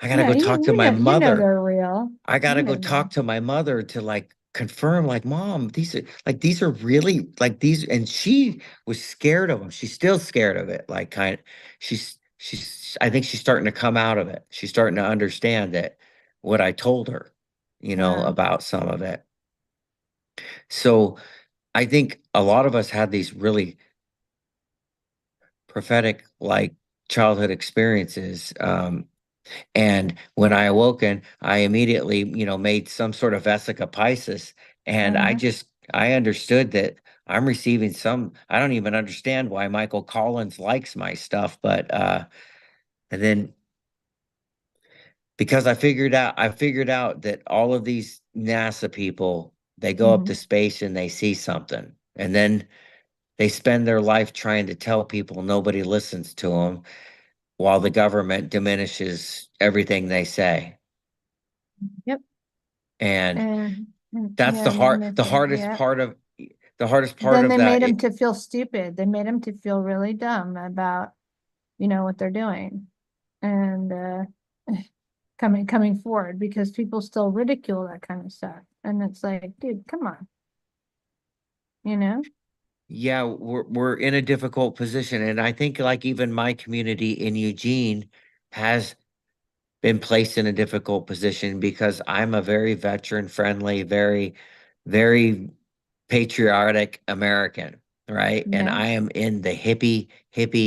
S2: I gotta
S1: No,
S2: go talk to my
S1: you know
S2: mother.
S1: they're real.
S2: I
S1: You
S2: gotta go
S1: know
S2: talk
S1: they're
S2: to my mother to like confirm, like, mom, these are really like these, and she was scared of them. She's still scared of it. Like she's I think she's starting to come out of it. She's starting to understand that what I told her,
S1: wow.
S2: about some of it. So I think a lot of us had these really prophetic like childhood experiences. And when I awoken, I immediately, made some sort of Vesica Pisces. And
S1: Uh-huh.
S2: I understood that I'm receiving some, I don't even understand why Michael Collins likes my stuff, but and then because I figured out that all of these NASA people, they go up to
S1: Hmm.
S2: space and they see something. And then they spend their life trying to tell people nobody listens to them while the government diminishes everything they say.
S1: Yep.
S2: And that's
S1: Yeah,
S2: the
S1: and then
S2: hard,
S1: they feel, yeah.
S2: the hardest part
S1: Then
S2: of
S1: they
S2: that.
S1: made them to feel stupid. They made them to feel really dumb about, what they're doing. And coming forward because people still ridicule that kind of stuff. And it's like, dude, come on, you know?
S2: Yeah, we're in a difficult position. And I think like even my community in Eugene has been placed in a difficult position because I'm a very veteran friendly, very patriotic American, right? And
S1: Yeah.
S2: I am in the hippie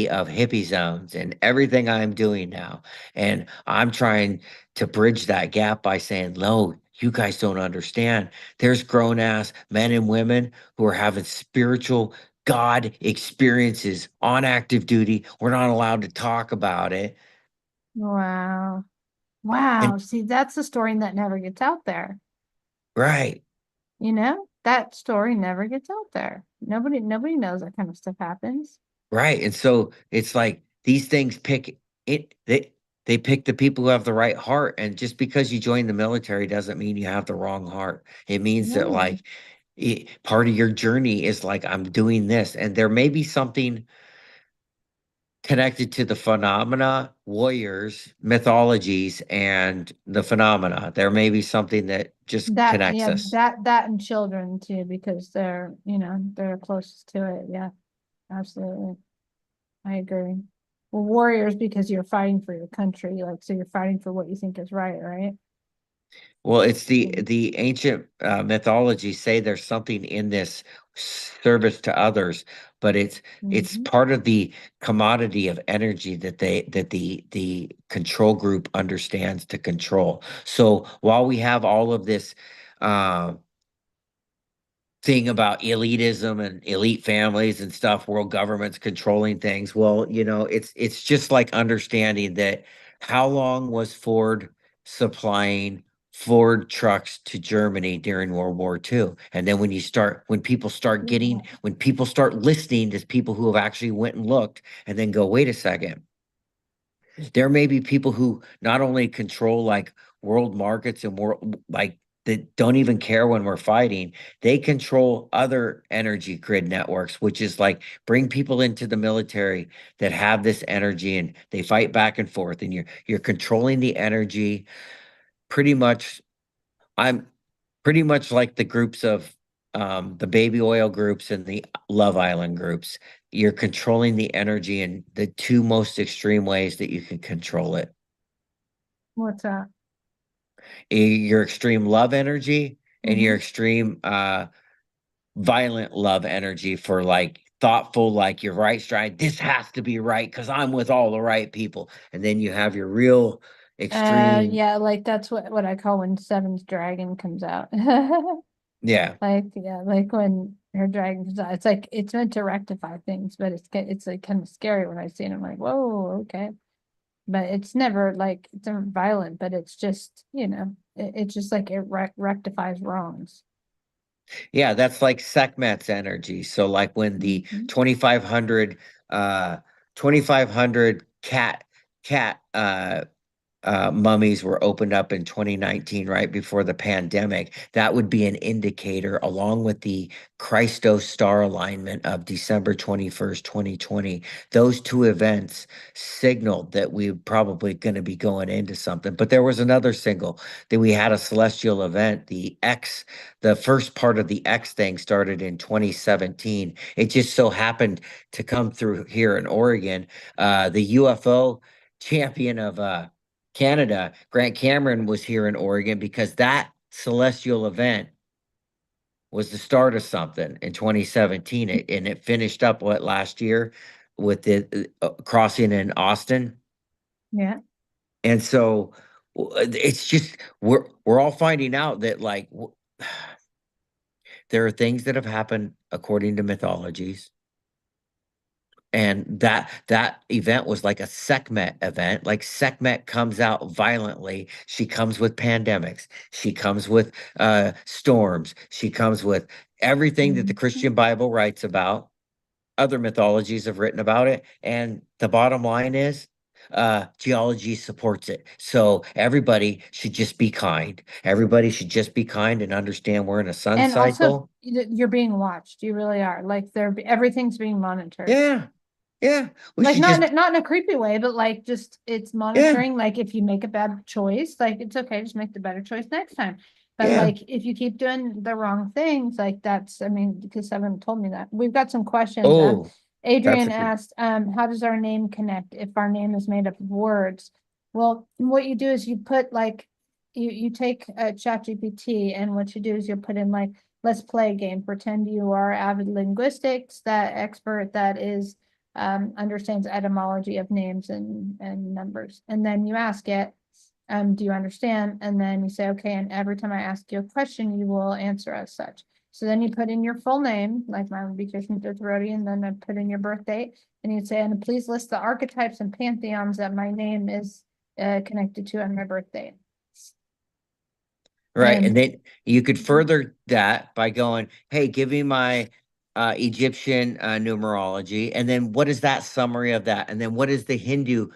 S2: of hippie zones and everything I'm doing now. And I'm trying to bridge that gap by saying, no, you guys don't understand. There's grown ass men and women who are having spiritual God experiences on active duty. We're not allowed to talk about it.
S1: Wow. Wow.
S2: And
S1: See, that's the story that never gets out there.
S2: right.
S1: That story never gets out there. Nobody knows that kind of stuff happens.
S2: Right. And so it's like these things pick it they pick the people who have the right heart. And just because you join the military doesn't mean you have the wrong heart. It means that
S1: No.
S2: like part of your journey is like I'm doing this. And there may be something connected to the phenomena, warriors, mythologies, and the phenomena. There may be something that just
S1: That,
S2: connects
S1: yeah,
S2: us.
S1: that and children too, because they're closest to it. Yeah, absolutely. I agree. Well, warriors because you're fighting for your country, like so you're fighting for what you think is right, right?
S2: Well, it's the ancient mythology say there's something in this service to others, but it's
S1: Mm-hmm.
S2: part of the commodity of energy that the control group understands to control. So while we have all of this uh, thing about elitism and elite families and stuff, world governments controlling things, well, it's just like understanding that how long was Ford supplying Ford trucks to Germany during World War II? And then when people start listening to people who have actually went and looked and then go, wait a second, there may be people who not only control like world markets and world like that don't even care when we're fighting. They control other energy grid networks, which is like bring people into the military that have this energy and they fight back and forth, and you're controlling the energy pretty much. I'm pretty much like the groups of the baby oil groups and the Love Island groups. You're controlling the energy in the two most extreme ways that you can control it.
S1: What's that?
S2: Your extreme love energy and your
S1: Mhm.
S2: extreme violent love energy for like thoughtful, like your right stride. This has to be right because I'm with all the right people. And then you have your real extreme,
S1: Yeah, like that's what I call when Seven's dragon comes out.
S2: yeah.
S1: Like, yeah, like when her dragon comes out, it's like it's meant to rectify things, but it's like kind of scary when I see it. I'm like, whoa, okay. But it's never like it's never violent, but it's just, it's just like it rectifies wrongs.
S2: Yeah, that's like Sekhmet's energy. So like when the
S1: Mhm.
S2: 2500 2500 cat mummies were opened up in 2019, right before the pandemic, that would be an indicator, along with the Christos star alignment of December 21st, 2020. Those two events signaled that we were probably going to be going into something. But there was another signal that we had a celestial event. The first part of the X thing started in 2017. It just so happened to come through here in Oregon. The UFO champion of Canada, Grant Cameron, was here in Oregon because that celestial event was the start of something in 2017. And it finished up what last year with the crossing in Austin.
S1: Yeah.
S2: And so it's just we're all finding out that like there are things that have happened according to mythologies. And that event was like a Sekhmet event. Like Sekhmet comes out violently. She comes with pandemics. She comes with storms. She comes with everything that the
S1: Mhm.
S2: Christian Bible writes about. Other mythologies have written about it. And the bottom line is geology supports it. So everybody should just be kind. Everybody should just be kind and understand we're in a sun
S1: And also,
S2: cycle.
S1: you're being watched. You really are. Like everything's being monitored.
S2: Yeah. Yeah. We
S1: Like
S2: should
S1: not
S2: just,
S1: not in a creepy way, but like just it's
S2: yeah.
S1: monitoring. Like if you make a bad choice, like it's okay, just make the better choice next time. But
S2: Yeah.
S1: like if you keep doing the wrong things, like that's I mean, because someone told me that. We've got some questions.
S2: Oh, that's
S1: Adrian
S2: a good.
S1: asked, how does our name connect if our name is made up of words? Well, what you do is you put like you take a ChatGPT and what you do is you put in like let's play a game. Pretend you are avid linguistics, that expert that is understands etymology of names and numbers. And then you ask it, do you understand? And then you say, okay, and every time I ask you a question, you will answer as such. So then you put in your full name, like mine would be Kirsten Thirty, and then I put in your birth date, and you'd say, and please list the archetypes and pantheons that my name is connected to on my birth date.
S2: Right. And
S1: And
S2: then you could further that by going, hey, give me my Egyptian numerology. And then what is that summary of that? And then what is the Hindu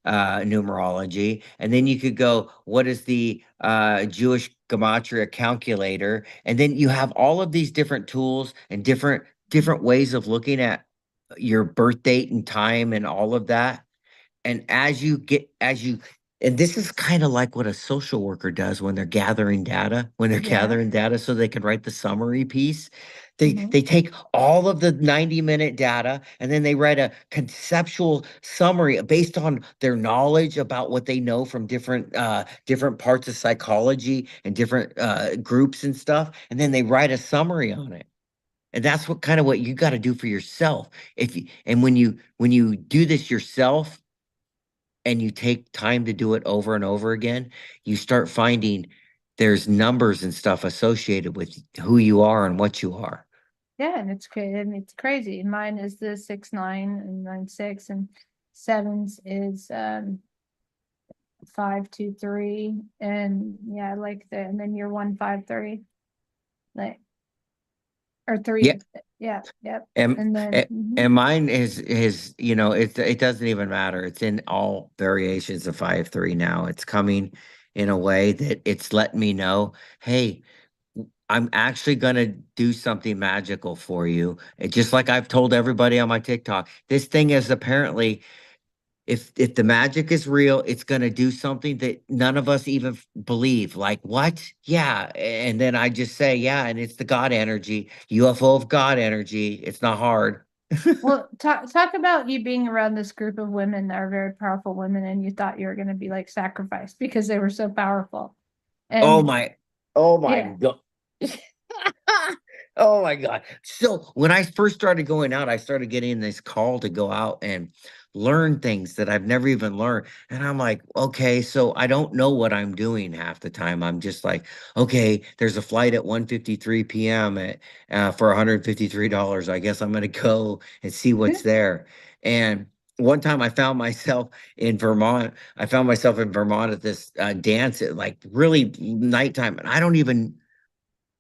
S2: numerology? And then you could go, what is the Jewish gematria calculator? And then you have all of these different tools and different ways of looking at your birth date and time and all of that. And and this is kind of like what a social worker does when they're gathering data,
S1: yeah.
S2: so they can write the summary piece. They
S1: Mhm.
S2: take all of the 90-minute data and then they write a conceptual summary based on their knowledge about what they know from different parts of psychology and different groups and stuff. And then they write a summary on it. And that's what you got to do for yourself. If you and when you do this yourself and you take time to do it over and over again, you start finding there's numbers and stuff associated with who you are and what you are.
S1: Yeah, and it's crazy. Mine is the 6 9 and 9 6 and sevens is 5 2 3 and yeah, like the and then you're 1 5 3. Like or
S2: Yeah.
S1: three. Yeah, yep.
S2: And
S1: And then,
S2: and and mine is, it doesn't even matter. It's in all variations of 5-3 now. It's coming in a way that it's letting me know, hey, I'm actually gonna do something magical for you. Just like I've told everybody on my TikTok, this thing is apparently, if the magic is real, it's gonna do something that none of us even believe. Like what? Yeah. And then I just say, yeah, and it's the God energy, UFO of God energy. It's not hard.
S1: well, talk about you being around this group of women that are very powerful women, and you thought you were going to be like sacrificed because they were so powerful.
S2: Oh
S1: And
S2: my, oh my
S1: yeah,
S2: God. Oh my God. So when I first started going out, I started getting this call to go out and learn things that I've never even learned. And I'm like, okay, so I don't know what I'm doing half the time. I'm just like, okay, there's a flight at 1:53 p.m. at for $153. I guess I'm gonna go and see what's there. And one time I found myself in Vermont. I found myself in Vermont at this dance at like really nighttime, and I don't even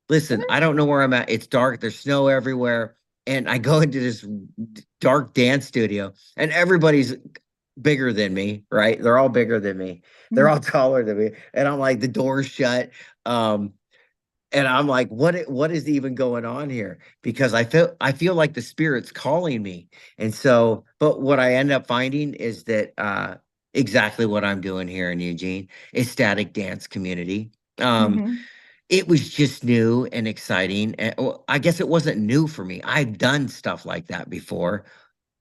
S2: listen. I don't know where I'm at. It's dark. There's snow everywhere, and I go into this dark dance studio, and everybody's bigger than me. Right? They're all bigger than me. They're all taller than me, and I'm like the door's shut. Um, and I'm like, what is even going on here? Because I feel like the spirit's calling me. And so, but what I end up finding is that exactly what I'm doing here in Eugene is static dance community.
S1: mm-hmm.
S2: It was just new and exciting. And well, I guess it wasn't new for me. I've done stuff like that before.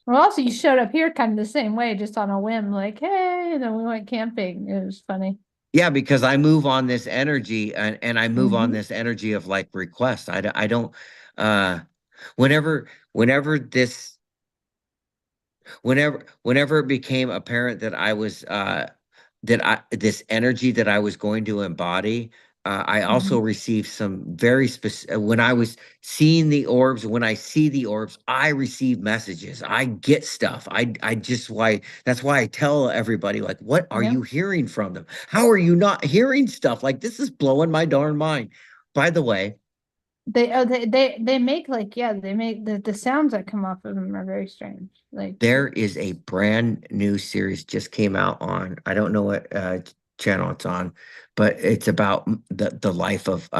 S1: Well, also you showed up here kind of the same way, just on a whim, like, hey, and then we went camping. It was funny.
S2: Yeah, because I move on this energy, and I move on
S1: Mm-hmm.
S2: this energy of like request. I don't uh whenever this whenever it became apparent that I was that I this energy that I was going to embody, I also
S1: Mm-hmm.
S2: received some very specific when I was seeing the orbs. When I see the orbs, I receive messages. I get stuff. I just why that's why I tell everybody, like, what are
S1: Yep.
S2: you hearing from them? How are you not hearing stuff? Like, this is blowing my darn mind. By the way,
S1: They make like, yeah, they make the sounds that come off of them are very strange. Like,
S2: there is a brand new series just came out on, I don't know what channel it's on, but it's about the life of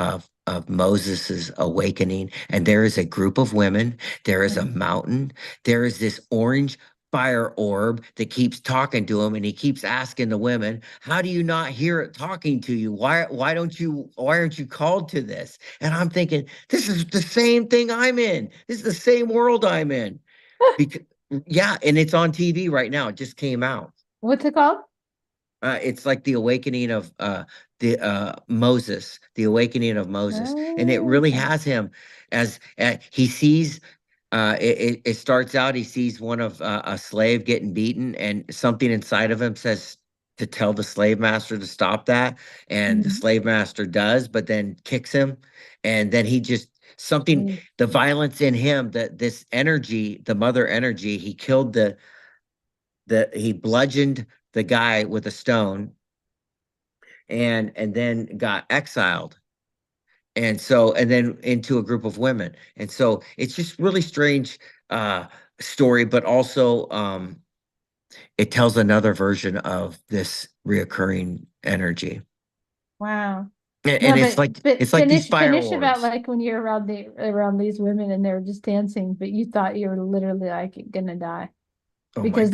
S2: Moses's awakening. And there is a group of women, there is a
S1: mm,
S2: mountain, there is this orange fire orb that keeps talking to him, and he keeps asking the women, how do you not hear it talking to you? Why aren't you called to this? And I'm thinking, this is the same thing I'm in. This is the same world I'm in. Because yeah, and it's on TV right now. It just came out.
S1: what's it called?
S2: It's like the awakening of the Moses, the awakening of Moses, and it
S1: Oh,
S2: really
S1: okay.
S2: has him as he sees. It starts out, he sees one of a slave getting beaten, and something inside of him says to tell the slave master to stop that, and the
S1: Mhm.
S2: slave master does, but then kicks him, and then he just something,
S1: Mm.
S2: the violence in him, that this energy, the mother energy, he killed he bludgeoned the guy with a stone, and then got exiled, and then into a group of women. And so it's just really strange story, but also it tells another version of this reoccurring energy.
S1: Wow.
S2: And
S1: No,
S2: it's like
S1: but
S2: it's like these fire
S1: finish about
S2: orbs.
S1: like when you're around these women and they were just dancing, but you thought you were literally like gonna die
S2: Oh my
S1: because
S2: God.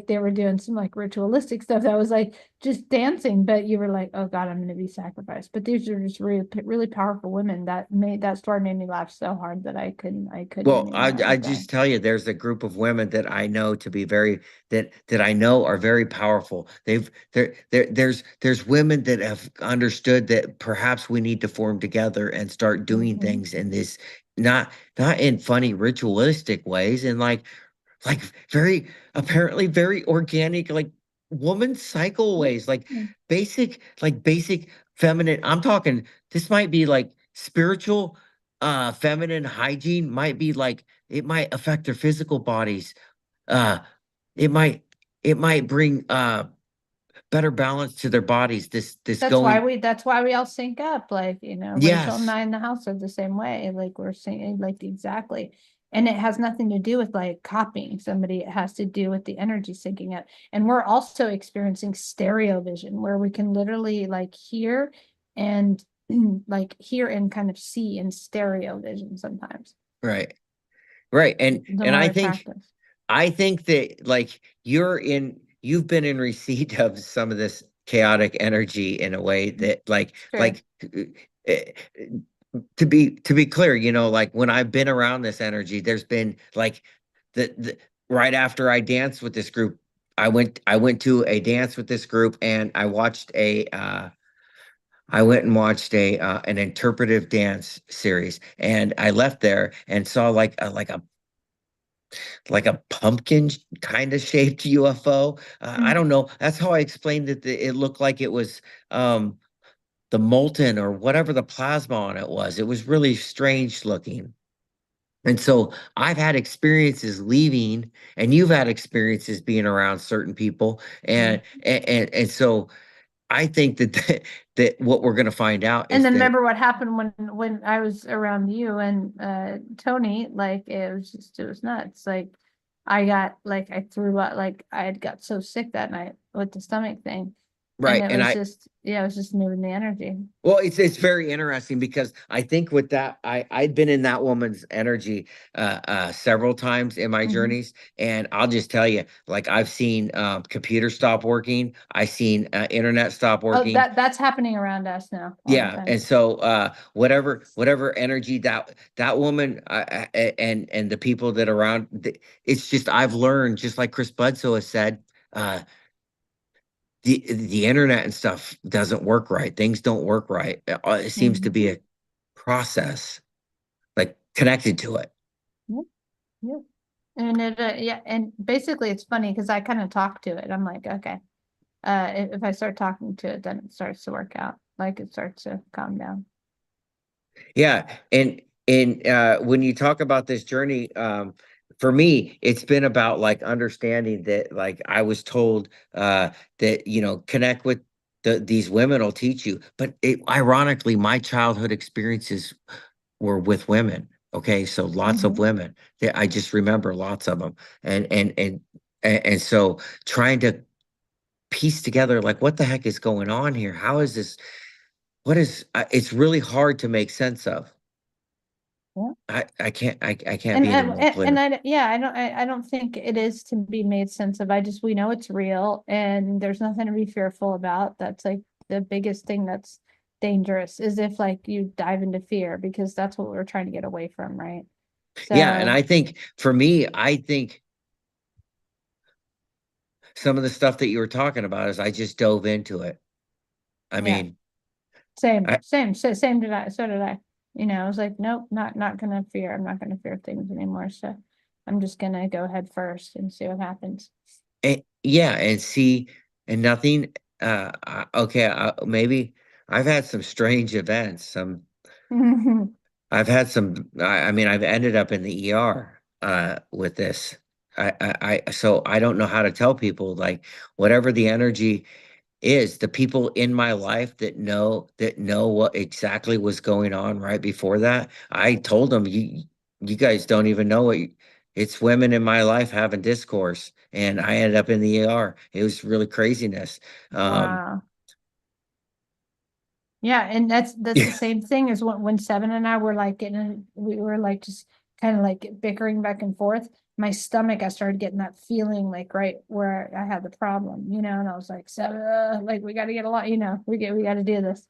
S1: they were doing some like ritualistic stuff that was like just dancing, but you were like, oh God, I'm gonna be sacrificed. But these are just really powerful women that made that story made me laugh so hard that I couldn't
S2: Well,
S1: anymore. I
S2: I
S1: was dying.
S2: just tell you, there's a group of women that I know to be very that I know are very powerful. There's women that have understood that perhaps we need to form together and start doing
S1: Hmm.
S2: things in this, not in funny ritualistic ways, and like very apparently very organic, like woman cycle ways, like basic feminine. I'm talking, this might be like spiritual feminine hygiene, might be like it might affect their physical bodies. Uh it might it might bring better balance to their bodies. This going,
S1: That's why we all sync up. Like, Rachel and
S2: yes,
S1: I in the house are the same way. Like we're saying, like exactly. And it has nothing to do with like copying somebody. It has to do with the energy syncing up. And we're also experiencing stereo vision where we can literally like hear and like hear and kind of see in stereo vision sometimes.
S2: right, right.
S1: The
S2: And
S1: more we practice.
S2: I think that like you've been in receipt of some of this chaotic energy in a way that
S1: Sure.
S2: eh, to be clear, like when I've been around this energy, there's been like the right after I danced with this group, I went to a dance with this group and I went and watched a an interpretive dance series, and I left there and saw like a pumpkin kind of shaped UFO. I
S1: Mm.
S2: don't know. That's how I explained it. It looked like it was the molten or whatever the plasma on it was. It was really strange looking. And so I've had experiences leaving, and you've had experiences being around certain people,
S1: Mm.
S2: and so I think that that what we're going to find out
S1: And
S2: is
S1: then
S2: that
S1: remember what happened when I was around you and Tony, like it was nuts. Like I threw up, like I had got so sick that night with the stomach thing. And
S2: right,
S1: it
S2: and
S1: was just, yeah, it was just moving the energy.
S2: well, it's very interesting because I think with that, I'd been in that woman's energy several times in my
S1: Hmm.
S2: journeys, and I'll just tell you, like I've seen computers stop working, I've seen internet stop
S1: Oh,
S2: working.
S1: that's happening around us now all the
S2: Yeah,
S1: time.
S2: and so whatever energy that woman and the people that around, it's just I've learned, just like Chris Bledsoe has said, uh, the internet and stuff doesn't work right. Things don't work right. It seems to
S1: Hmm.
S2: be a process like connected to it.
S1: Yep, yep. And yeah, and basically it's funny because I kind of talk to it. I'm like, okay, if I start talking to it, then it starts to work out. Like it starts to calm down.
S2: Yeah, and when you talk about this journey, for me, it's been about like understanding that like I was told that connect with these women will teach you, but ironically, my childhood experiences were with women. Okay, so lots of
S1: Hmm.
S2: women. I just remember lots of them, and and and and so trying to piece together like what the heck is going on here? How is this? What is? It's really hard to make sense of. I can't
S1: And
S2: be any more clear.
S1: yeah, I don't think it is to be made sense of. I just we know it's real and there's nothing to be fearful about. That's like the biggest thing that's dangerous is if like you dive into fear because that's what we're trying to get away from, right?
S2: Yeah, and
S1: So
S2: I think for me, I think some of the stuff that you were talking about is I just dove into it. I
S1: yeah,
S2: mean, I
S1: same did I. So did I. I was like, nope, not gonna fear. I'm not gonna fear things anymore. So I'm just gonna go head first and see what happens.
S2: yeah, and see, and nothing. Okay, maybe I've had some strange events. I've had some. I mean, I've ended up in the ER with this. So I don't know how to tell people like whatever the energy is, the people in my life that know what exactly was going on right before that. I told them you guys don't even know it's women in my life having discourse, and I ended up in the ER. It was really craziness. Um,
S1: Wow. Yeah, and that's the same thing as when Seven and I were like we were like just kind of like bickering back and forth. My stomach, I started getting that feeling like right where I had the problem, and I was like, Seven, like we got to get a lot, we got to do this.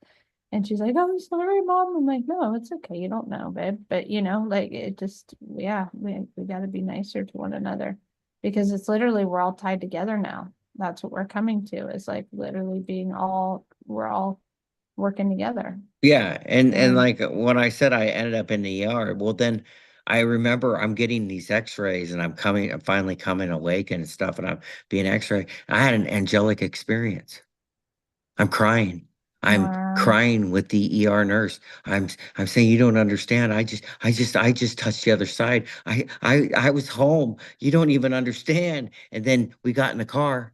S1: And she's like, "Oh, I'm sorry, Mom." I'm like, "No, it's okay. You don't know, babe." But like it just, yeah, we got to be nicer to one another because it's literally we're all tied together now. That's what we're coming to is like literally we're all working together.
S2: yeah, and
S1: And
S2: like when I said I ended up in the ER, well then I remember I'm getting these X-rays and I'm finally coming awake and stuff, and I'm being X-ray. I had an angelic experience. I'm crying. I'm
S1: wow.
S2: crying with the ER nurse. I'm saying you don't understand. I just touched the other side. I was home. You don't even understand. And then we got in the car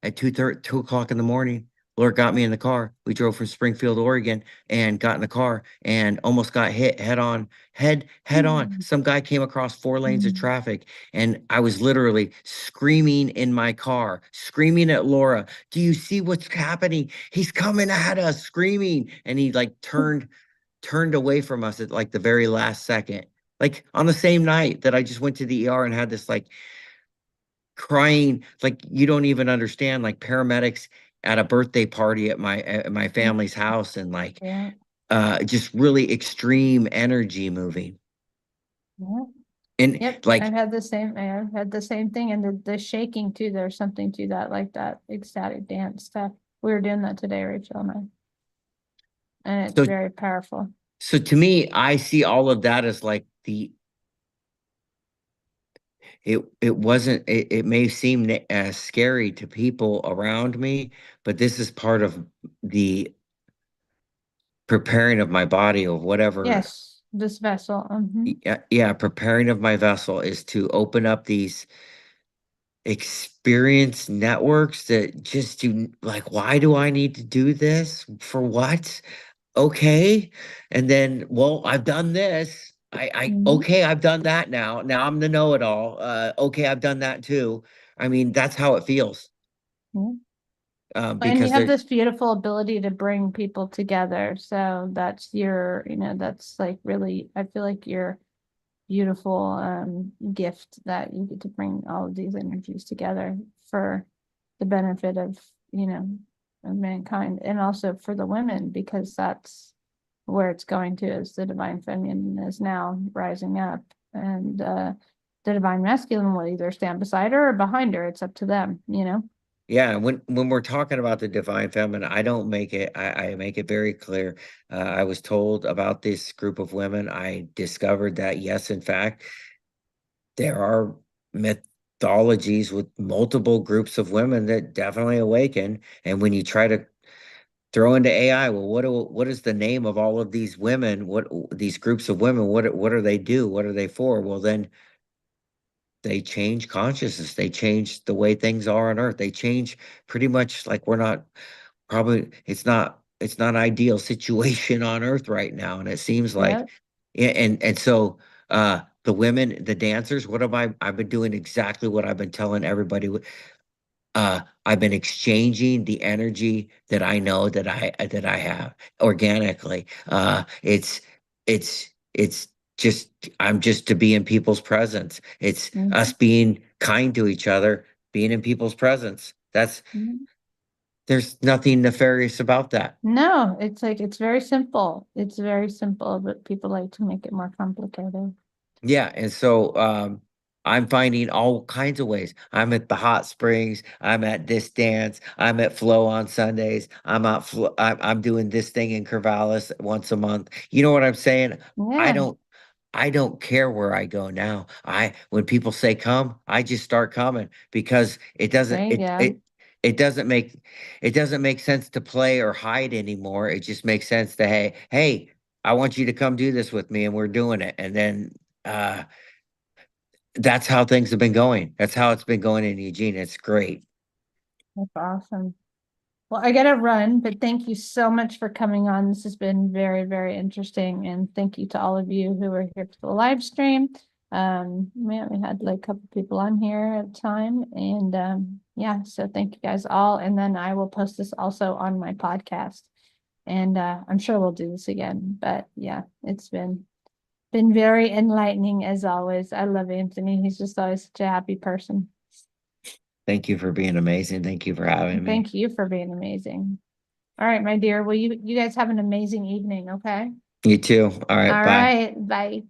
S2: at 2 o'clock in the morning. Laura got me in the car. We drove from Springfield, Oregon, and got in the car and almost got hit head on.
S1: Mm.
S2: Some guy came across 4 lanes of
S1: Mm.
S2: traffic, and I was literally screaming in my car, screaming at Laura, "Do you see what's happening? He's coming at us!" Screaming, and he like turned away from us at like the very last second. Like on the same night that I just went to the ER and had this like crying, like you don't even understand, like paramedics at a birthday party at my family's house, and like
S1: Yeah,
S2: just really extreme energy moving.
S1: yeah.
S2: And
S1: Yep,
S2: like
S1: I've had the same thing, and the shaking too, there's something to that, like that ecstatic dance stuff. We were doing that today, Rachel and I, and it's
S2: so
S1: very powerful.
S2: so to me, I see all of that as like it wasn't it may seem scary to people around me, but this is part of the preparing of my body of whatever.
S1: Yes, this vessel,
S2: Yeah, yeah, preparing of my vessel is to open up these experience networks that just do, like, why do I need to do this? For what? Okay. And then, well, I've done this.
S1: mhm.
S2: Okay, I've done that now. Now I'm the know-it-all. Okay, I've done that too. I mean, that's how it feels.
S1: Mhm. And you
S2: Because
S1: have
S2: there,
S1: this beautiful ability to bring people together. So that's your, that's like really, I feel like your beautiful gift that you get to bring all of these energies together for the benefit of mankind, and also for the women, because that's where it's going to, is the divine feminine is now rising up, and the divine masculine will either stand beside her or behind her. It's up to them.
S2: yeah, when we're talking about the divine feminine, I don't make it, I make it very clear. I was told about this group of women. I discovered that, yes, in fact, there are mythologies with multiple groups of women that definitely awaken. And when you try to throw into AI, well, what is the name of all of these women? What these groups of women? What do they do? What are they for? Well, then they change consciousness. They change the way things are on Earth. They change pretty much, like we're not probably it's not ideal situation on Earth right now, and it seems like,
S1: Yeah.
S2: yeah, and so the women, the dancers, what have I've been doing exactly what I've been telling everybody. I've been exchanging the energy that I know that I have organically. It's just, I'm just to be in people's presence. It's us
S1: Mhm.
S2: being kind to each other, being in people's presence.
S1: Mhm.
S2: There's nothing nefarious about that.
S1: No, it's like it's very simple. It's very simple, but people like to make it more complicated.
S2: Yeah, and so I'm finding all kinds of ways. I'm at the hot springs. I'm at this dance. I'm at Flow on Sundays. I'm doing this thing in Corvallis once a month. You know what I'm saying? I
S1: Yeah,
S2: don't I don't care where I go now. When people say come, I just start coming because
S1: there you go.
S2: it doesn't make it doesn't make sense to play or hide anymore. It just makes sense to, hey, I want you to come do this with me, and we're doing it. And then uh that's how things have been going. That's how it's been going in Eugene. It's great.
S1: That's awesome. Well, I gotta run, but thank you so much for coming on. This has been very, very interesting. And thank you to all of you who were here for the live stream. We had like a couple people on here at the time. And yeah, so thank you guys all. And then I will post this also on my podcast. And I'm sure we'll do this again. But yeah, it's been very enlightening as always. I love Anthony. He's just always such a happy person.
S2: Thank you for being amazing. Thank you for having me.
S1: Thank you for being amazing. All right, my dear. Well, you guys have an amazing evening, okay?
S2: You too. All right.
S1: All
S2: Bye.
S1: right, bye.